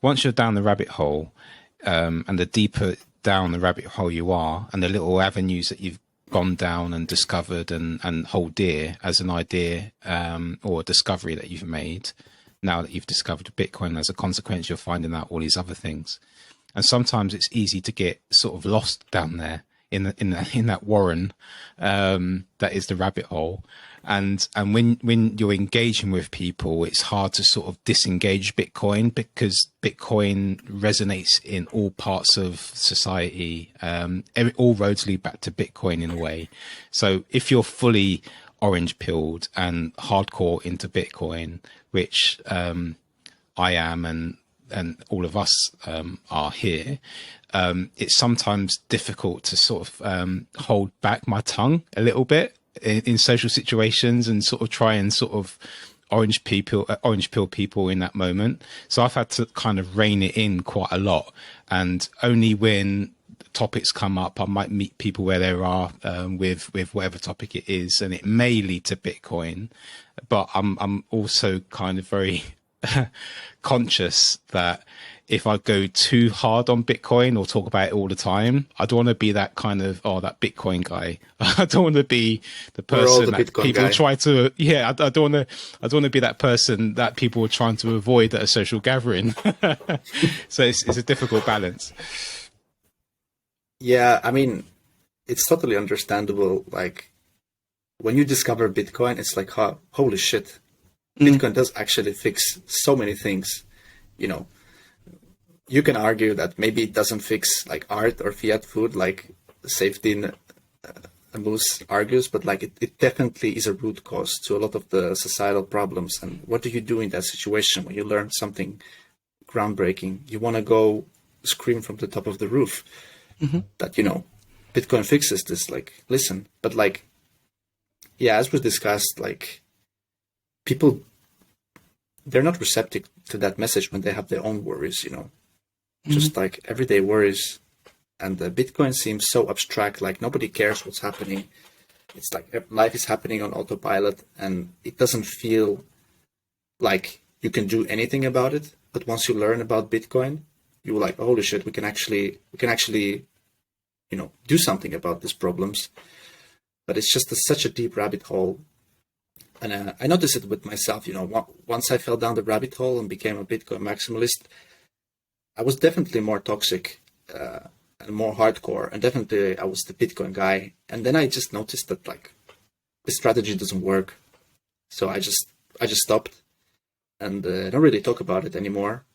once you're down the rabbit hole, and the deeper down the rabbit hole you are, and the little avenues that you've gone down and discovered and hold dear as an idea or a discovery that you've made, now that you've discovered Bitcoin, as a consequence, you're finding out all these other things. And sometimes it's easy to get sort of lost down there in that warren that is the rabbit hole. And when you're engaging with people, it's hard to sort of disengage Bitcoin, because Bitcoin resonates in all parts of society. All roads lead back to Bitcoin in a way. So if you're fully orange pilled and hardcore into Bitcoin, which I am, and all of us are here, it's sometimes difficult to sort of hold back my tongue a little bit in social situations, and sort of try and sort of orange pill people in that moment. So I've had to kind of rein it in quite a lot, and only when topics come up, I might meet people where they are with whatever topic it is, and it may lead to Bitcoin. But I'm also kind of very conscious that if I go too hard on Bitcoin or talk about it all the time, I don't want to be that kind of, that Bitcoin guy. I don't want to be the person that people try to, I don't want to be that person that people are trying to avoid at a social gathering. So it's a difficult balance. Yeah, I mean, it's totally understandable. Like, when you discover Bitcoin, it's like, holy shit, Bitcoin does actually fix so many things. You know, you can argue that maybe it doesn't fix like art or fiat food, like Safety Moose argues, but like it definitely is a root cause to a lot of the societal problems. And what do you do in that situation when you learn something groundbreaking? You want to go scream from the top of the roof that, Bitcoin fixes this. Like, listen, but like, yeah, as we discussed, like, people, they're not receptive to that message when they have their own worries, just like everyday worries. And Bitcoin seems so abstract, like nobody cares what's happening. It's like life is happening on autopilot, and it doesn't feel like you can do anything about it. But once you learn about Bitcoin, you're like, holy shit, we can actually, do something about these problems. But it's just such a deep rabbit hole. And I noticed it with myself, once I fell down the rabbit hole and became a Bitcoin maximalist, I was definitely more toxic and more hardcore. And definitely I was the Bitcoin guy. And then I just noticed that like the strategy doesn't work. So I just stopped, and I don't really talk about it anymore,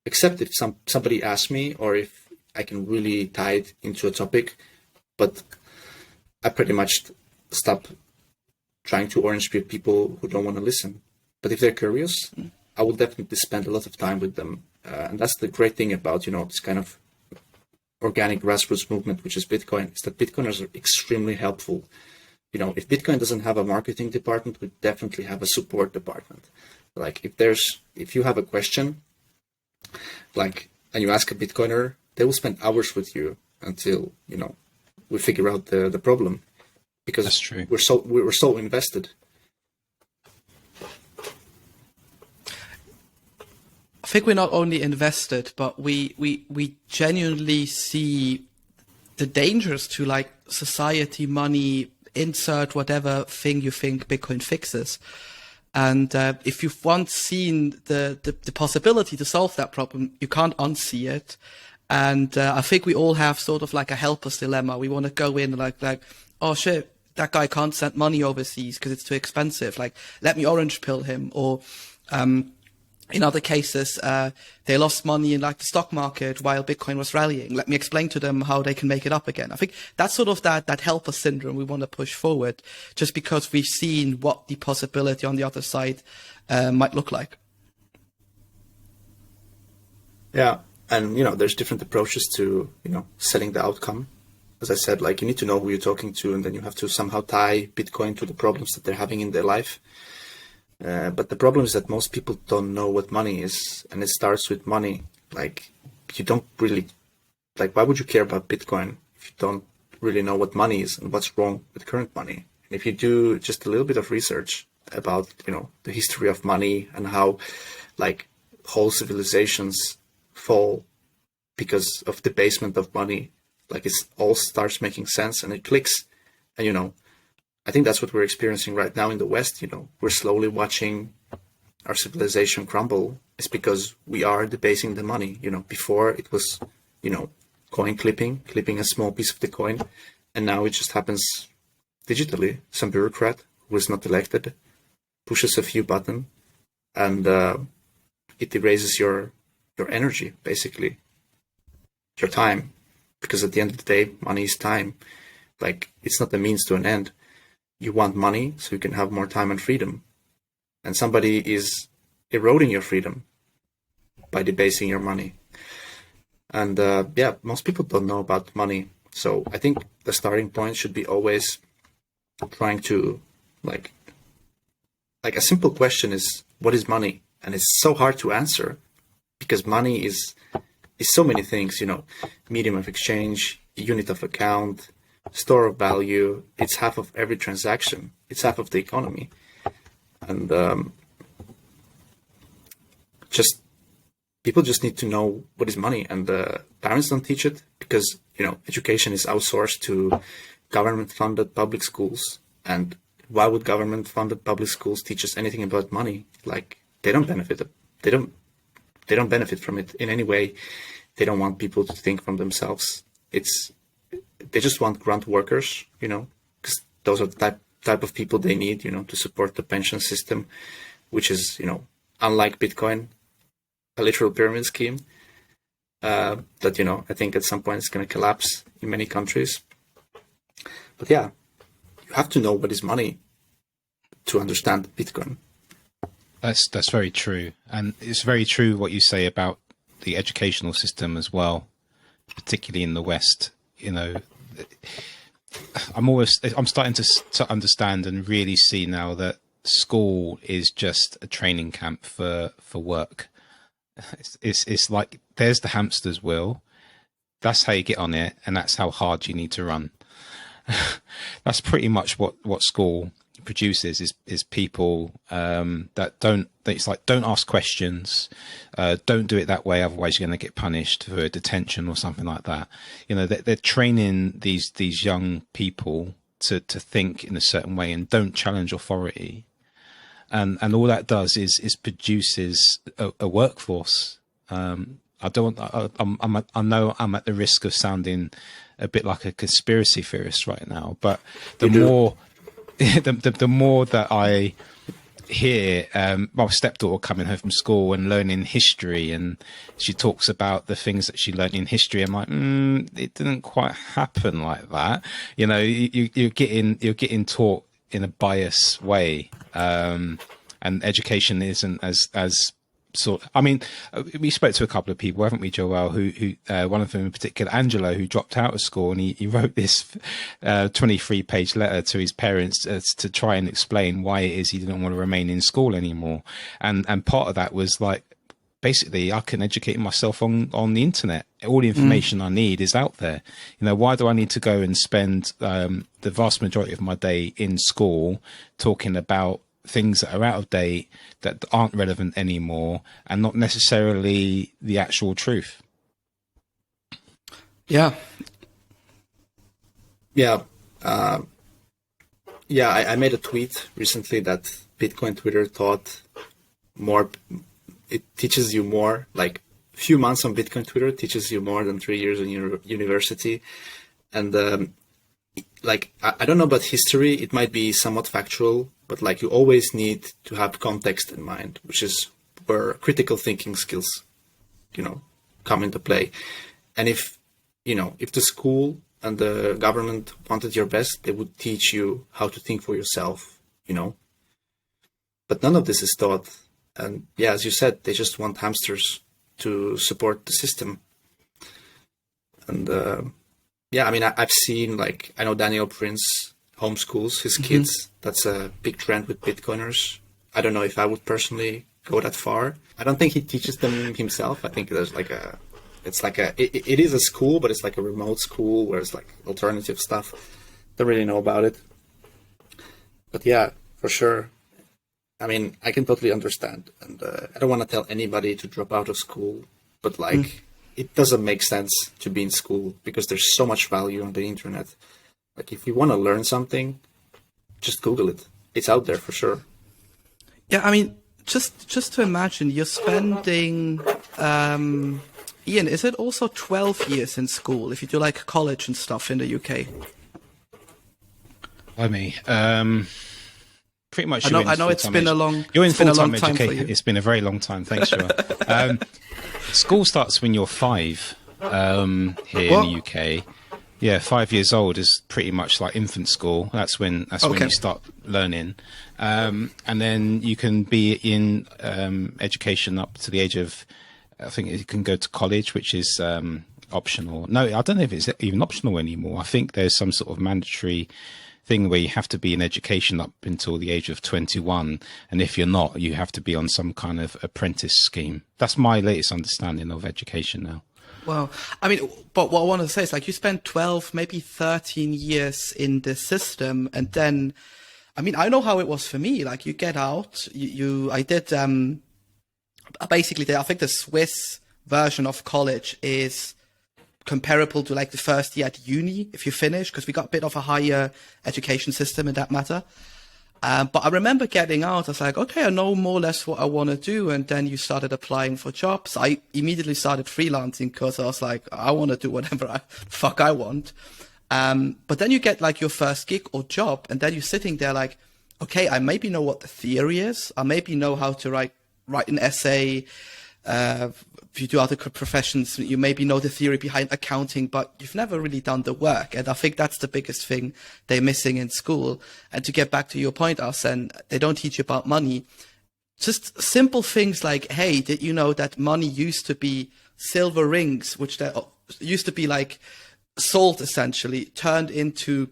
except if somebody asks me, or if I can really tie it into a topic. But I pretty much stop trying to orange pill people who don't want to listen. But if they're curious, I will definitely spend a lot of time with them. And that's the great thing about, this kind of organic grassroots movement, which is Bitcoin, is that Bitcoiners are extremely helpful. If Bitcoin doesn't have a marketing department, we definitely have a support department. Like if you have a question, like, and you ask a Bitcoiner, they will spend hours with you until, we figure out the problem. Because that's true. We're so invested. I think we're not only invested, but we genuinely see the dangers to like society, money, insert whatever thing you think Bitcoin fixes. And if you've once seen the possibility to solve that problem, you can't unsee it. And I think we all have sort of like a helper's dilemma. We want to go in like, oh shit, that guy can't send money overseas because it's too expensive. Like, let me orange pill him. Or in other cases, they lost money in like the stock market while Bitcoin was rallying. Let me explain to them how they can make it up again. I think that's sort of that helper syndrome we want to push forward, just because we've seen what the possibility on the other side might look like. Yeah. And, there's different approaches to, setting the outcome. As I said, like, you need to know who you're talking to, and then you have to somehow tie Bitcoin to the problems that they're having in their life. But the problem is that most people don't know what money is, and it starts with money. Like, you don't really, like, why would you care about Bitcoin if you don't really know what money is and what's wrong with current money? And if you do just a little bit of research about, the history of money and how, like, whole civilizations fall because of debasement of money, like, it all starts making sense and it clicks. And, I think that's what we're experiencing right now in the West. We're slowly watching our civilization crumble. It's because we are debasing the money. Before it was, coin clipping a small piece of the coin, and now it just happens digitally. Some bureaucrat who is not elected pushes a few buttons, and it erases your energy, basically, your time, because at the end of the day, money is time. Like, it's not a means to an end. You want money so you can have more time and freedom, and somebody is eroding your freedom by debasing your money. And yeah, most people don't know about money. So I think the starting point should be always trying to, like a simple question is, what is money? And it's so hard to answer, because money is so many things, medium of exchange, unit of account, store of value. It's half of every transaction. It's half of the economy. And people just need to know what is money, and parents don't teach it because, education is outsourced to government-funded public schools. And why would government-funded public schools teach us anything about money? Like, they don't benefit. They don't benefit from it in any way. They don't want people to think from themselves. They just want grunt workers, because those are the type of people they need, to support the pension system, which is, unlike Bitcoin, a literal pyramid scheme that, I think at some point it's going to collapse in many countries. But yeah, you have to know what is money to understand Bitcoin. That's very true. And it's very true what you say about the educational system as well, particularly in the West. I'm starting to understand and really see now that school is just a training camp for work. It's like, there's the hamster's wheel. That's how you get on it, and that's how hard you need to run. That's pretty much what school produces is people that it's like, don't ask questions, don't do it that way, otherwise you're going to get punished for detention or something like that. They're training these young people to think in a certain way and don't challenge authority. And all that does is produces a workforce. I know I'm at the risk of sounding a bit like a conspiracy theorist right now, but the more that I hear my stepdaughter coming home from school and learning history, and she talks about the things that she learned in history, I'm like, it didn't quite happen like that. You're getting taught in a biased way, and education isn't as sort. I mean, we spoke to a couple of people, haven't we, Joel? Who one of them in particular, Angelo, who dropped out of school, and he wrote this 23-page letter to his parents to try and explain why it is he didn't want to remain in school anymore. And part of that was like, basically, I can educate myself on the internet. All the information I need is out there. Why do I need to go and spend the vast majority of my day in school talking about things that are out of date, that aren't relevant anymore, and not necessarily the actual truth? Yeah. I made a tweet recently that Bitcoin Twitter taught more. It teaches you more, like a few months on Bitcoin Twitter teaches you more than 3 years in university. And I don't know about history. It might be somewhat factual, but like, you always need to have context in mind, which is where critical thinking skills, come into play. And if the school and the government wanted your best, they would teach you how to think for yourself, But none of this is taught. And yeah, as you said, they just want hamsters to support the system. And I've seen, I know Daniel Prince homeschools his kids. That's a big trend with Bitcoiners. I don't know if I would personally go that far. I don't think he teaches them himself. I think there's it is a school, but it's like a remote school where it's like alternative stuff. Don't really know about it. But yeah, for sure. I mean, I can totally understand. And I don't want to tell anybody to drop out of school, but it doesn't make sense to be in school because there's so much value on the internet. Like, if you want to learn something, just Google it. It's out there for sure. Yeah, I mean, just to imagine, you're spending Ian, is it also 12 years in school if you do like college and stuff in the UK? Pretty much. I know it's been a long. You're in it's been a full-time long time for education. you. It's been a very long time. Thanks, Joel. School starts when you're 5 here in the UK. Yeah, 5 years old is pretty much like infant school. That's when you start learning, and then you can be in education up to the age of, I think you can go to college, which is optional. No, I don't know if it's even optional anymore. I think there's some sort of mandatory thing where you have to be in education up until the age of 21, and if you're not, you have to be on some kind of apprentice scheme. That's my latest understanding of education now. Well, I mean, but what I want to say is like you spend 12, maybe 13 years in the system, and then, I mean, I know how it was for me. Like you get out, I did, basically, I think the Swiss version of college is comparable to like the first year at uni if you finish, because we got a bit of a higher education system in that matter. But I remember getting out, I was like, okay, I know more or less what I want to do. And then you started applying for jobs. I immediately started freelancing because I was like, I want to do whatever fuck I want. But then you get like your first gig or job, and then you're sitting there like, okay, I maybe know what the theory is. I maybe know how to write an essay. If you do other professions, you maybe know the theory behind accounting, but you've never really done the work. And I think that's the biggest thing they're missing in school. And to get back to your point, Arsen, they don't teach you about money. Just simple things like, hey, did you know that money used to be silver rings, which used to be like salt essentially, turned into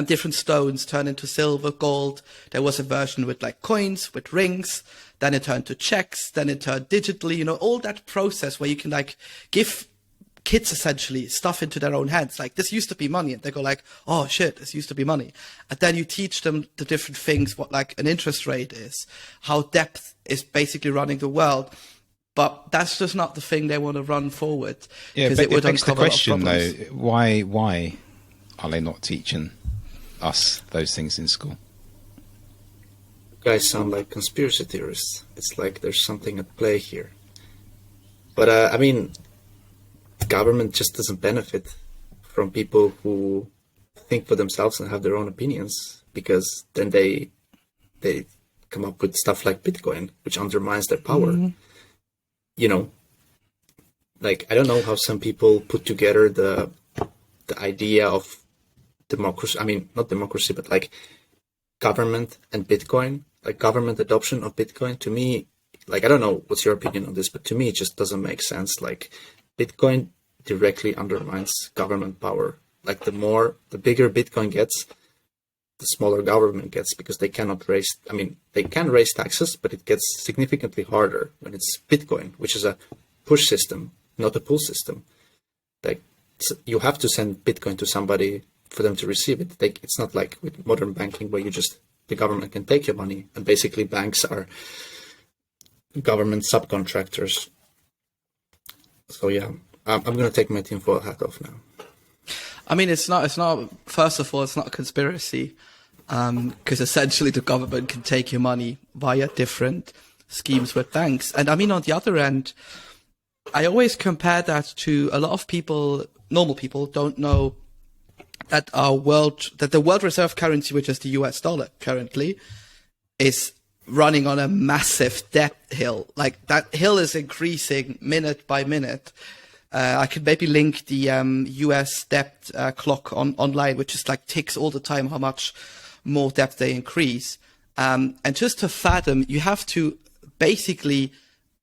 different stones, turned into silver, gold. There was a version with like coins, with rings. Then it turned to checks, then it turned digitally, you know, all that process where you can like give kids essentially stuff into their own hands. Like this used to be money, and they go like, oh shit, this used to be money. And then you teach them the different things, what like an interest rate is, how depth is basically running the world. But that's just not the thing they want to run forward. Yeah, but it begs the question though, why are they not teaching us those things in school? Guys sound like conspiracy theorists. It's like there's something at play here. But I mean, the government just doesn't benefit from people who think for themselves and have their own opinions, because then they come up with stuff like Bitcoin, which undermines their power. Mm-hmm. You know, like I don't know how some people put together the idea of democracy. I mean, not democracy, but like government and Bitcoin. Like government adoption of Bitcoin, to me, like I don't know what's your opinion on this, but to me it just doesn't make sense. Like Bitcoin directly undermines government power. Like the bigger Bitcoin gets, the smaller government gets, because they cannot raise, I mean, they can raise taxes, but it gets significantly harder when it's Bitcoin, which is a push system, not a pull system. Like you have to send Bitcoin to somebody for them to receive it. It's not like with modern banking where the government can take your money, and basically banks are government subcontractors. So yeah, I'm going to take my tinfoil hat off now. I mean, it's not, first of all, it's not a conspiracy, because essentially the government can take your money via different schemes with banks. And I mean, on the other end, I always compare that to a lot of people, normal people don't know that the world reserve currency, which is the US dollar currently, is running on a massive debt hill. Like that hill is increasing minute by minute. I could maybe link the US debt clock online, which is like ticks all the time how much more debt they increase. And just to fathom, you have to basically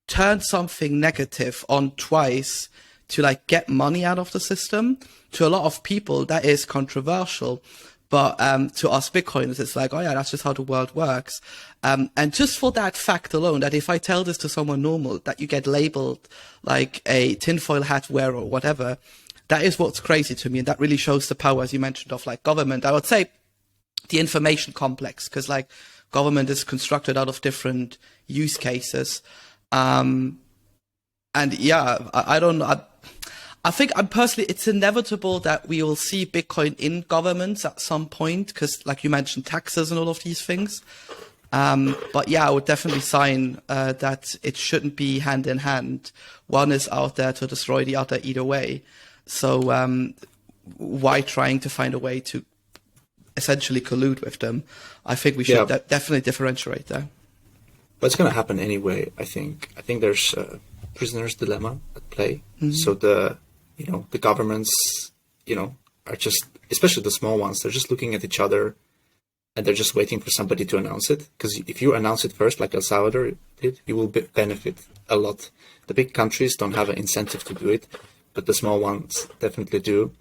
turn something negative on twice to like get money out of the system. To a lot of people, that is controversial. But to us Bitcoiners, it's like, oh yeah, that's just how the world works. And just for that fact alone, that if I tell this to someone normal, that you get labeled like a tinfoil hat wearer or whatever, that is what's crazy to me. And that really shows the power, as you mentioned, of like government. I would say the information complex, because like government is constructed out of different use cases. And yeah, I don't know. I think it's inevitable that we will see Bitcoin in governments at some point, because like you mentioned, taxes and all of these things. But yeah, I would definitely sign that it shouldn't be hand in hand. One is out there to destroy the other either way. So why trying to find a way to essentially collude with them? I think we should definitely differentiate there. But it's going to happen anyway. I think there's a prisoner's dilemma at play. So the governments, are just, especially the small ones, they're just looking at each other and they're just waiting for somebody to announce it. Because if you announce it first, like El Salvador did, you will benefit a lot. The big countries don't have an incentive to do it, but the small ones definitely do.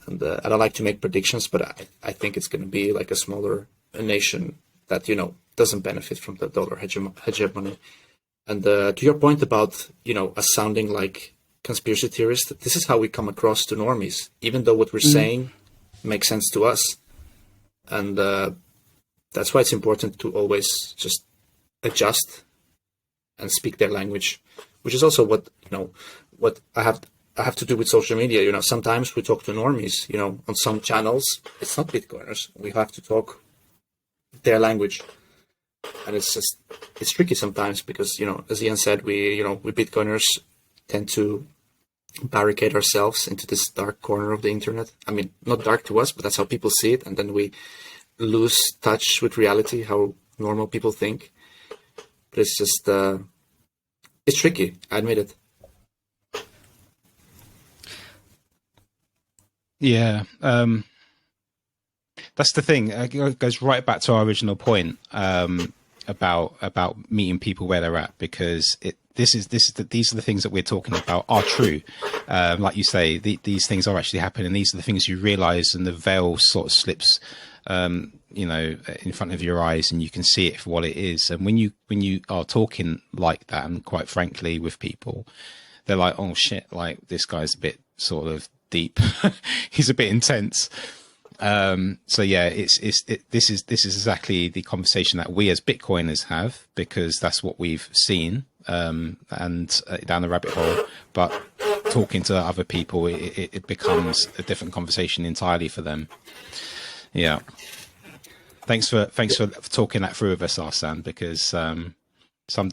And I don't like to make predictions, but I think it's going to be like a smaller nation that, doesn't benefit from the dollar hegemony. And to your point about, us sounding like conspiracy theorists, this is how we come across to normies, even though what we're saying makes sense to us. And that's why it's important to always just adjust and speak their language, which is also what I have to do with social media. Sometimes we talk to normies, on some channels, it's not Bitcoiners. We have to talk their language. And it's tricky sometimes because, as Ian said, we Bitcoiners tend to barricade ourselves into this dark corner of the internet. I mean, not dark to us, but that's how people see it. And then we lose touch with reality, how normal people think. But it's just, it's tricky. I admit it. Yeah. That's the thing. It goes right back to our original point about meeting people where they're at, because these are the things that we're talking about are true. Like you say, these things are actually happening. These are the things you realize, and the veil sort of slips, in front of your eyes, and you can see it for what it is. And when you are talking like that, and quite frankly with people, they're like, oh shit, like this guy's a bit sort of deep. He's a bit intense. So yeah, this is exactly the conversation that we as Bitcoiners have, because that's what we've seen, and down the rabbit hole. But talking to other people, it becomes a different conversation entirely for them. Yeah. Thanks for talking that through with us, Arsen, because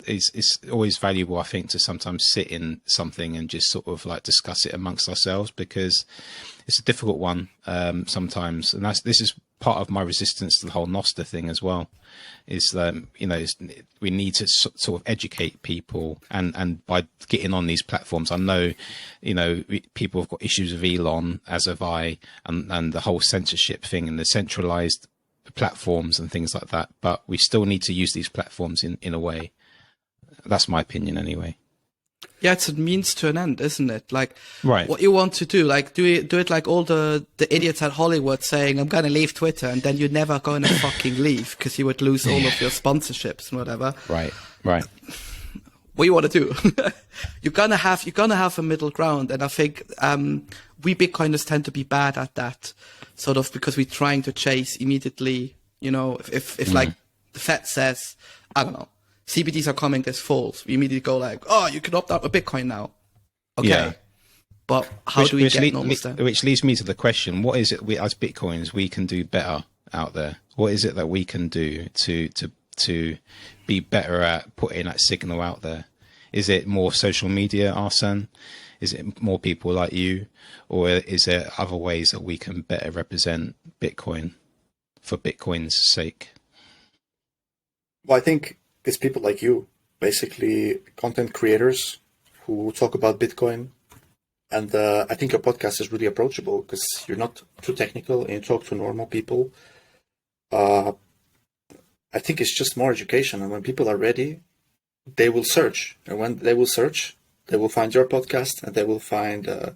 it's always valuable, I think, to sometimes sit in something and just sort of like discuss it amongst ourselves, because it's a difficult one sometimes. And this is part of my resistance to the whole Noster thing as well, is we need to sort of educate people, and by getting on these platforms, I know, people have got issues with Elon, as have I, and the whole censorship thing and the centralized platforms and things like that. But we still need to use these platforms in a way. That's my opinion anyway. Yeah, it's a means to an end, isn't it? Like, right. What you want to do, like, do it like all the idiots at Hollywood saying, I'm going to leave Twitter, and then you're never going to fucking leave because you would lose all of your sponsorships and whatever. Right. What you want to do? You're gonna have a middle ground, and I think we Bitcoiners tend to be bad at that, sort of, because we're trying to chase immediately. If like the Fed says, I don't know, CBDs are coming this fall, so we immediately go like, oh, you can opt out of Bitcoin now. Okay. Yeah. But how do we get normal stuff? Which leads me to the question: what is it we, as Bitcoiners, we can do better out there? What is it that we can do to be better at putting that signal out there? Is it more social media, Arsen? Is it more people like you? Or is there other ways that we can better represent Bitcoin for Bitcoin's sake? Well, I think it's people like you, basically content creators who talk about Bitcoin. And I think your podcast is really approachable because you're not too technical and you talk to normal people. I think it's just more education. And when people are ready, they will search. And when they will search, they will find your podcast, and they will find the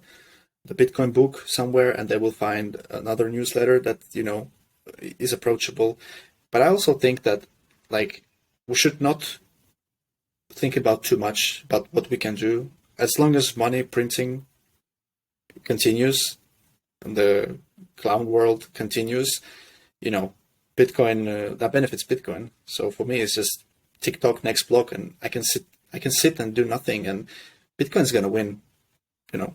Bitcoin book somewhere, and they will find another newsletter that, is approachable. But I also think that, like, we should not think about too much about what we can do. As long as money printing continues and the clown world continues, Bitcoin, that benefits Bitcoin. So for me, it's just TikTok next block, and I can sit and do nothing, and Bitcoin's gonna win. To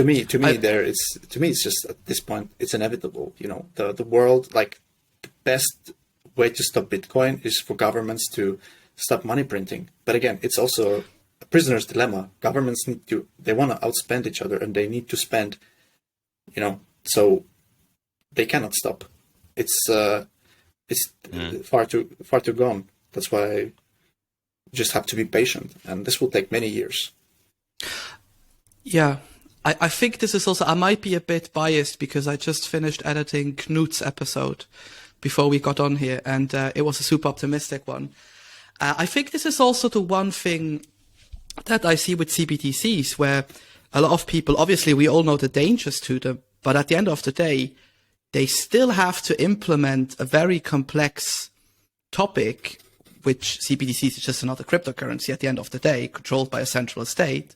me, it's just at this point, it's inevitable. The world, like best way to stop Bitcoin is for governments to stop money printing. But again, it's also a prisoner's dilemma. Governments they want to outspend each other, and they need to spend, so they cannot stop. It's far too gone. That's why you just have to be patient, and this will take many years. Yeah. I think this is also, I might be a bit biased because I just finished editing Knut's episode before we got on here, and it was a super optimistic one. I think this is also the one thing that I see with CBDCs, where a lot of people, obviously we all know the dangers to them, but at the end of the day, they still have to implement a very complex topic, which CBDCs is just another cryptocurrency at the end of the day, controlled by a central state.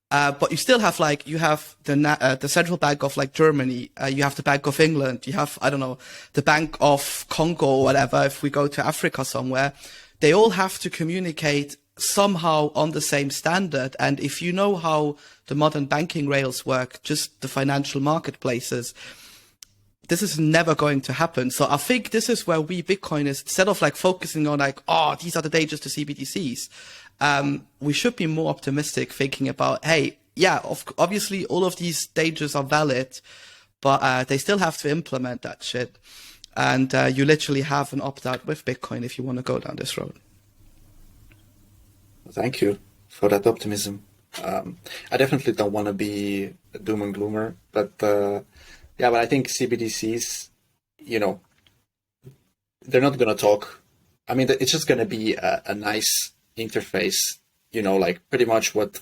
But you still have you have the central bank of Germany, you have the Bank of England, you have, I don't know, the Bank of Congo or whatever, if we go to Africa somewhere. They all have to communicate somehow on the same standard. And if you know how the modern banking rails work, just the financial marketplaces, this is never going to happen. So I think this is where we Bitcoiners, instead of focusing on these are the dangers to CBDCs, we should be more optimistic, thinking about, hey, yeah, obviously all of these dangers are valid, but they still have to implement that shit. And you literally have an opt-out with Bitcoin if you want to go down this road. Thank you for that optimism. I definitely don't want to be a doom and gloomer, but but I think CBDCs, they're not going to talk. I mean, it's just going to be a nice interface, pretty much what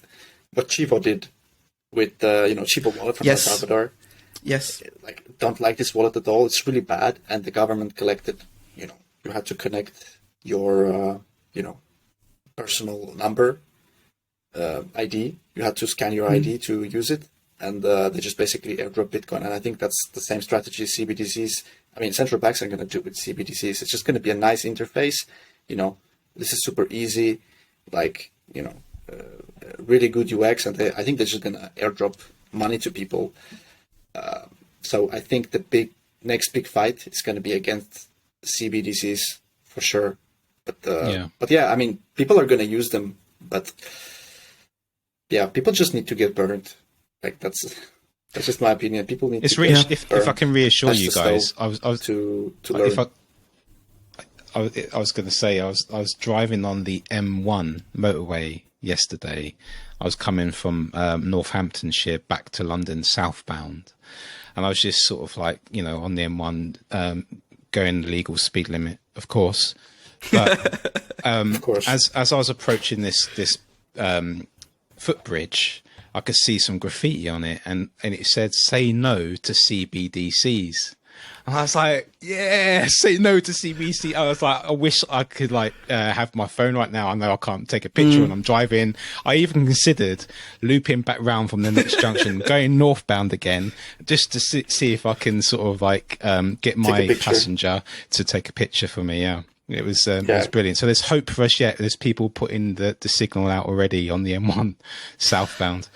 Chivo did with Chivo wallet from El Salvador. Yes. Don't like this wallet at all. It's really bad. And the government collected, you had to connect your, personal number, ID. You had to scan your ID to use it. And they just basically airdrop Bitcoin. And I think that's the same strategy CBDCs. I mean, central banks are going to do with CBDCs. It's just going to be a nice interface. This is super easy, really good UX. And I think they're just going to airdrop money to people. So I think the next big fight is going to be against CBDCs for sure. But I mean, people are going to use them, but people just need to get burned. That's just my opinion. People need to. If I can reassure you guys, I was to learn. I was going to say I was driving on the M1 motorway yesterday. I was coming from Northamptonshire back to London southbound, and I was just sort of on the M1 going the legal speed limit, of course. But of course. as I was approaching this footbridge, I could see some graffiti on it, and it said "Say no to CBDCs." And I was like, yeah, say no to CBDC. I was like, I wish I could have my phone right now. I know I can't take a picture when I'm driving. I even considered looping back round from the next junction, going northbound again, just to see if I can sort of get my passenger to take a picture for me. Yeah. It was brilliant. So there's hope for us yet. There's people putting the signal out already on the M1 southbound.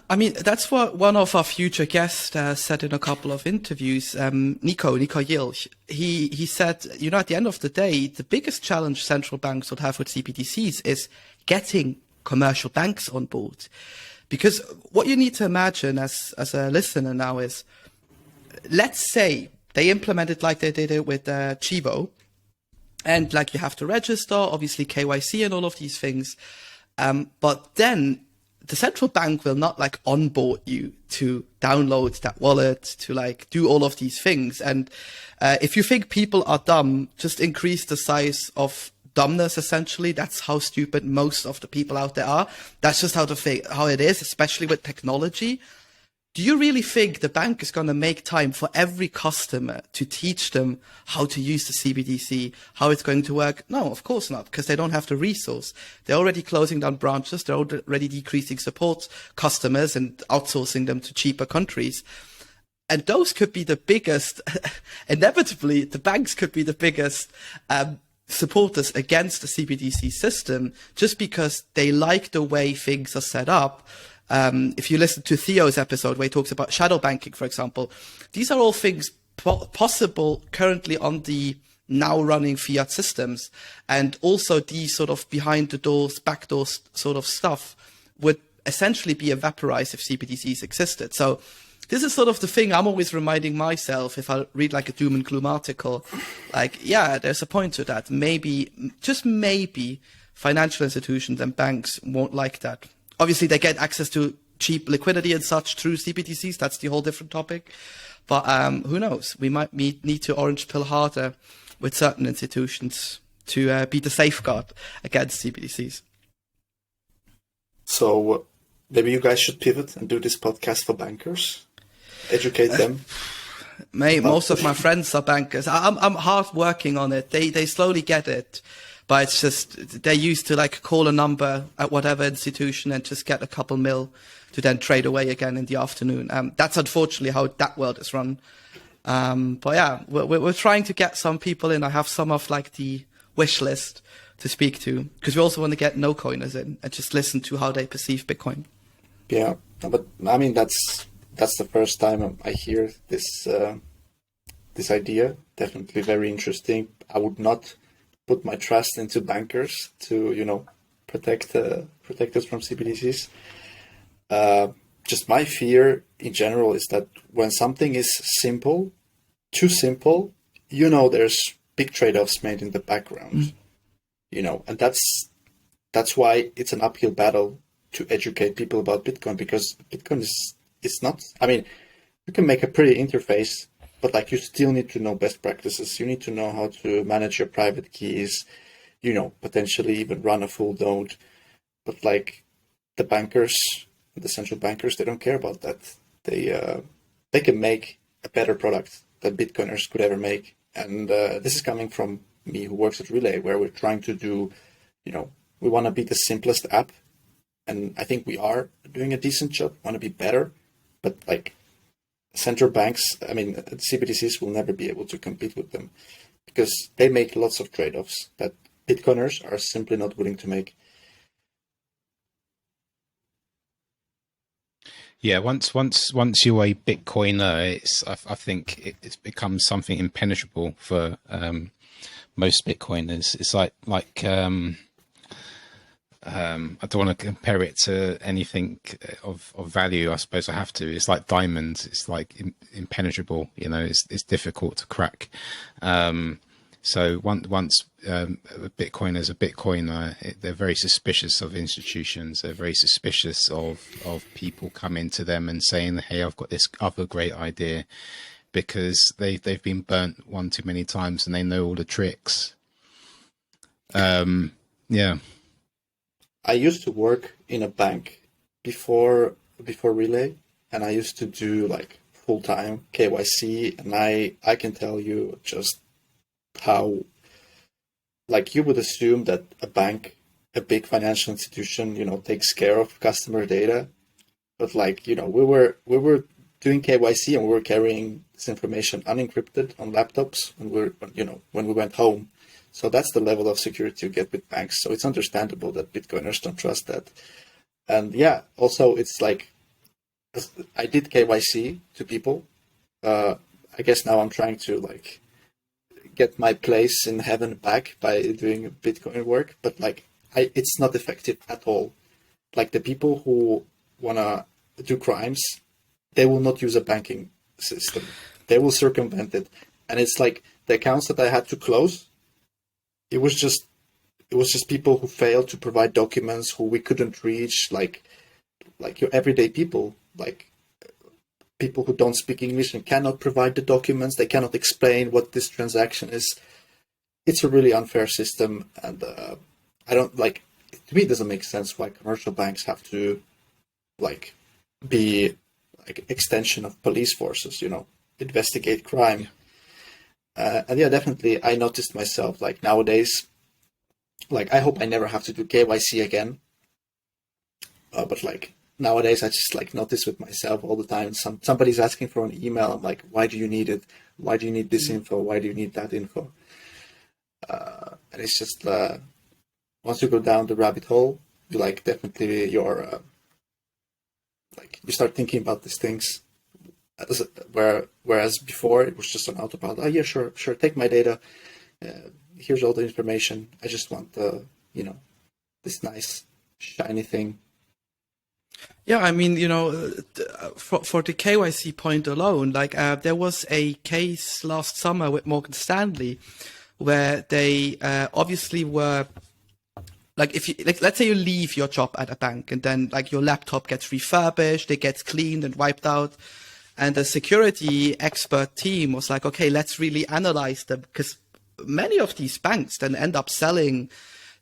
I mean, that's what one of our future guests said in a couple of interviews. Nico Yilch, he said, at the end of the day, the biggest challenge central banks would have with CBDCs is getting commercial banks on board. Because what you need to imagine as a listener now is, let's say they implement it like they did it with Chivo, and you have to register, obviously KYC and all of these things. But then the central bank will not onboard you to download that wallet, to do all of these things. And if you think people are dumb, just increase the size of dumbness, essentially. That's how stupid most of the people out there are. That's just how it is, especially with technology. Do you really think the bank is going to make time for every customer to teach them how to use the CBDC, how it's going to work? No, of course not, because they don't have the resource. They're already closing down branches. They're already decreasing support customers and outsourcing them to cheaper countries. And those could be the biggest, inevitably, the banks could be the biggest supporters against the CBDC system, just because they like the way things are set up. If you listen to Theo's episode where he talks about shadow banking, for example, these are all things possible currently on the now running fiat systems, and also the sort of behind the doors, backdoor sort of stuff would essentially be evaporized if CBDCs existed. So this is sort of the thing I'm always reminding myself if I read like a doom and gloom article, like, yeah, there's a point to that. Maybe, just maybe, financial institutions and banks won't like that. Obviously, they get access to cheap liquidity and such through CBDCs. That's the whole different topic. But who knows? We might need to orange pill harder with certain institutions to be the safeguard against CBDCs. So maybe you guys should pivot and do this podcast for bankers, educate them. Mate, most of my friends are bankers. I'm hard working on it. They slowly get it, but it's just they're used to like call a number at whatever institution and just get a couple mil to then trade away again in the afternoon. That's unfortunately how that world is run. But yeah, we're trying to get some people in. I have some of like the wish list to speak to, because we also want to get no coiners in and just listen to how they perceive Bitcoin. Yeah, but I mean that's the first time I hear this this idea. Definitely very interesting. I would not put my trust into bankers to protect us from CBDCs. Just my fear in general is that when something is simple, too simple, there's big trade-offs made in the background, and that's why it's an uphill battle to educate people about Bitcoin, because Bitcoin is not, I mean, you can make a pretty interface, but like you still need to know best practices. You need to know how to manage your private keys, potentially even run a full node. But like the bankers, the central bankers, they don't care about that. They can make a better product than Bitcoiners could ever make. And this is coming from me, who works at Relay, where we're trying to do, we want to be the simplest app. And I think we are doing a decent job, want to be better. But like central banks, I mean, CBDCs will never be able to compete with them, because they make lots of trade-offs that Bitcoiners are simply not willing to make. Yeah, once you're a Bitcoiner, I think it's become something impenetrable for most Bitcoiners. It's like I don't want to compare it to anything of value. I suppose I have to. It's like diamonds. It's like impenetrable. It's difficult to crack. So once a Bitcoiner is a Bitcoiner, they're very suspicious of institutions. They're very suspicious of people coming to them and saying, "Hey, I've got this other great idea," because they've been burnt one too many times and they know all the tricks. Yeah. I used to work in a bank before Relay, and I used to do like full-time KYC, and I can tell you just how, like, you would assume that a bank, a big financial institution, takes care of customer data, but like, we were doing KYC and we were carrying this information unencrypted on laptops when we went home. So that's the level of security you get with banks. So it's understandable that Bitcoiners don't trust that. And yeah, also it's like, I did KYC to people. I guess now I'm trying to like get my place in heaven back by doing Bitcoin work, but like it's not effective at all. Like the people who wanna do crimes, they will not use a banking system. They will circumvent it. And it's like the accounts that I had to close, it was just people who failed to provide documents, who we couldn't reach, like your everyday people, like people who don't speak English and cannot provide the documents. They cannot explain what this transaction is. It's a really unfair system, and I don't like. To me, it doesn't make sense why commercial banks have to like be like extension of police forces. Investigate crime. And yeah, definitely, I noticed myself, like nowadays, like I hope I never have to do KYC again. But like nowadays, I just like notice with myself all the time. Somebody's asking for an email. I'm like, why do you need it? Why do you need this info? Why do you need that info? And it's just once you go down the rabbit hole, you like definitely you start thinking about these things. Whereas before it was just an autopilot. Oh yeah, sure, take my data. Here's all the information. I just want this nice shiny thing. Yeah, I mean, for the KYC point alone, like there was a case last summer with Morgan Stanley where they obviously were like, if you let's say you leave your job at a bank and then like your laptop gets refurbished, it gets cleaned and wiped out, and the security expert team was like, okay, let's really analyze them, because many of these banks then end up selling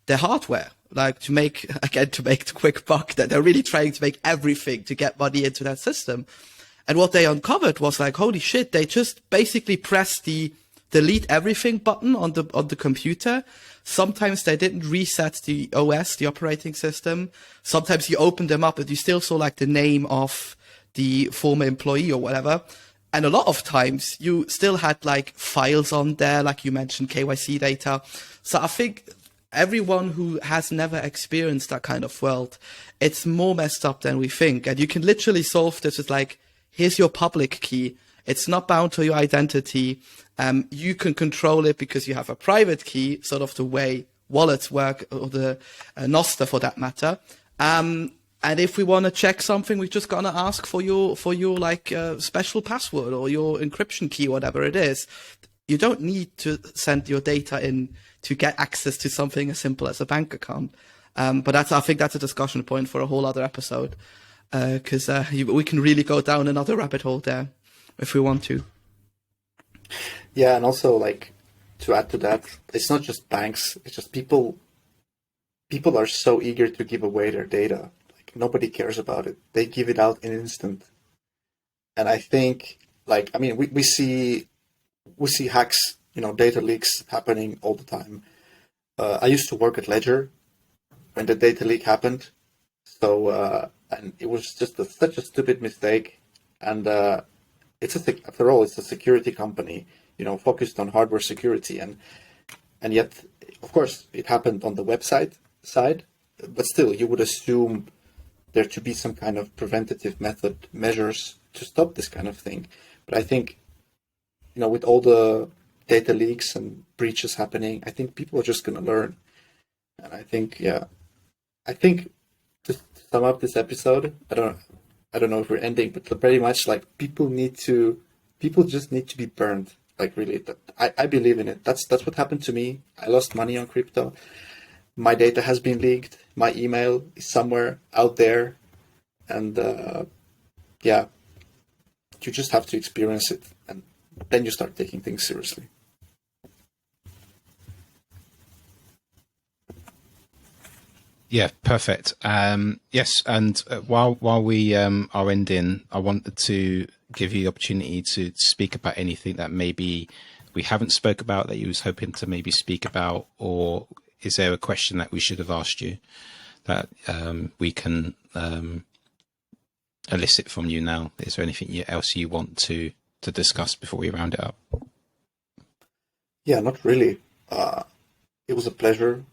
their hardware, like to make the quick buck, that they're really trying to make everything to get money into that system. And what they uncovered was like, holy shit, they just basically pressed the delete everything button on the computer. Sometimes they didn't reset the OS, the operating system. Sometimes you opened them up, but you still saw like the name of the former employee or whatever. And a lot of times you still had like files on there, like you mentioned, KYC data. So I think everyone who has never experienced that kind of world, it's more messed up than we think. And you can literally solve this with like, here's your public key. It's not bound to your identity. You can control it because you have a private key, sort of the way wallets work, or the Nostr for that matter. And if we want to check something, we're just gonna ask for your like special password or your encryption key, whatever it is. You don't need to send your data in to get access to something as simple as a bank account. But I think that's a discussion point for a whole other episode, because we can really go down another rabbit hole there if we want to. Yeah, and also like to add to that, it's not just banks; it's just people. People are so eager to give away their data. Like nobody cares about it; they give it out in an instant. And I think, like, I mean, we see hacks, data leaks happening all the time. I used to work at Ledger when the data leak happened, so and it was just such a stupid mistake. And after all, it's a security company, focused on hardware security, and yet, of course, it happened on the website side, but still, you would assume there to be some kind of preventative measures to stop this kind of thing. But I think, with all the data leaks and breaches happening, I think people are just going to learn. And I think, to sum up this episode, I don't know if we're ending, but pretty much like people just need to be burned. Like really, I believe in it. That's what happened to me. I lost money on crypto. My data has been leaked. My email is somewhere out there. And you just have to experience it. And then you start taking things seriously. Yeah, perfect. Yes, and while we are ending, I wanted to give you the opportunity to speak about anything that maybe we haven't spoke about that you was hoping to maybe speak about, or is there a question that we should have asked you that we can elicit from you now? Is there anything else you want to discuss before we round it up? Yeah, not really. It was a pleasure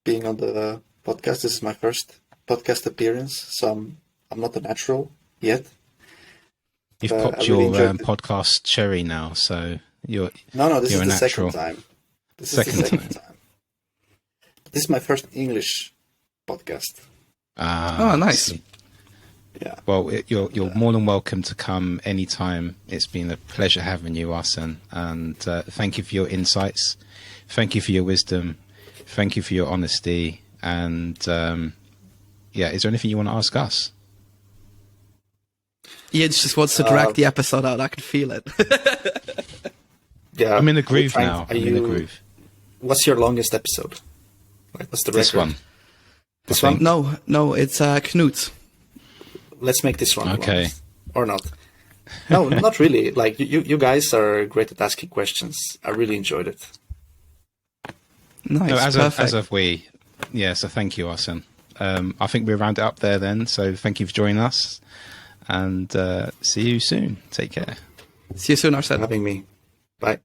being on the podcast. This is my first podcast appearance, so I'm not a natural yet. You've popped your podcast cherry now, so you're this you're is the natural. second time. This is the second time. This is my first English podcast. Oh, nice. Yeah. Well, you're more than welcome to come anytime. It's been a pleasure having you, Arsen, and thank you for your insights. Thank you for your wisdom. Thank you for your honesty. And is there anything you want to ask us? Ian just wants to drag the episode out. I can feel it. Yeah, I'm in the groove now. I'm in the groove. What's your longest episode? Like, what's the record? This one. This one? No, it's Knut. Let's make this one okay. longest. Or not. No, not really. Like, you guys are great at asking questions. I really enjoyed it. Nice, no, perfect. as of we. Yeah, so thank you, Arsen. I think we'll round it up there then. So thank you for joining us, and see you soon. Take care. See you soon, Arsen. Thanks for having me. Bye.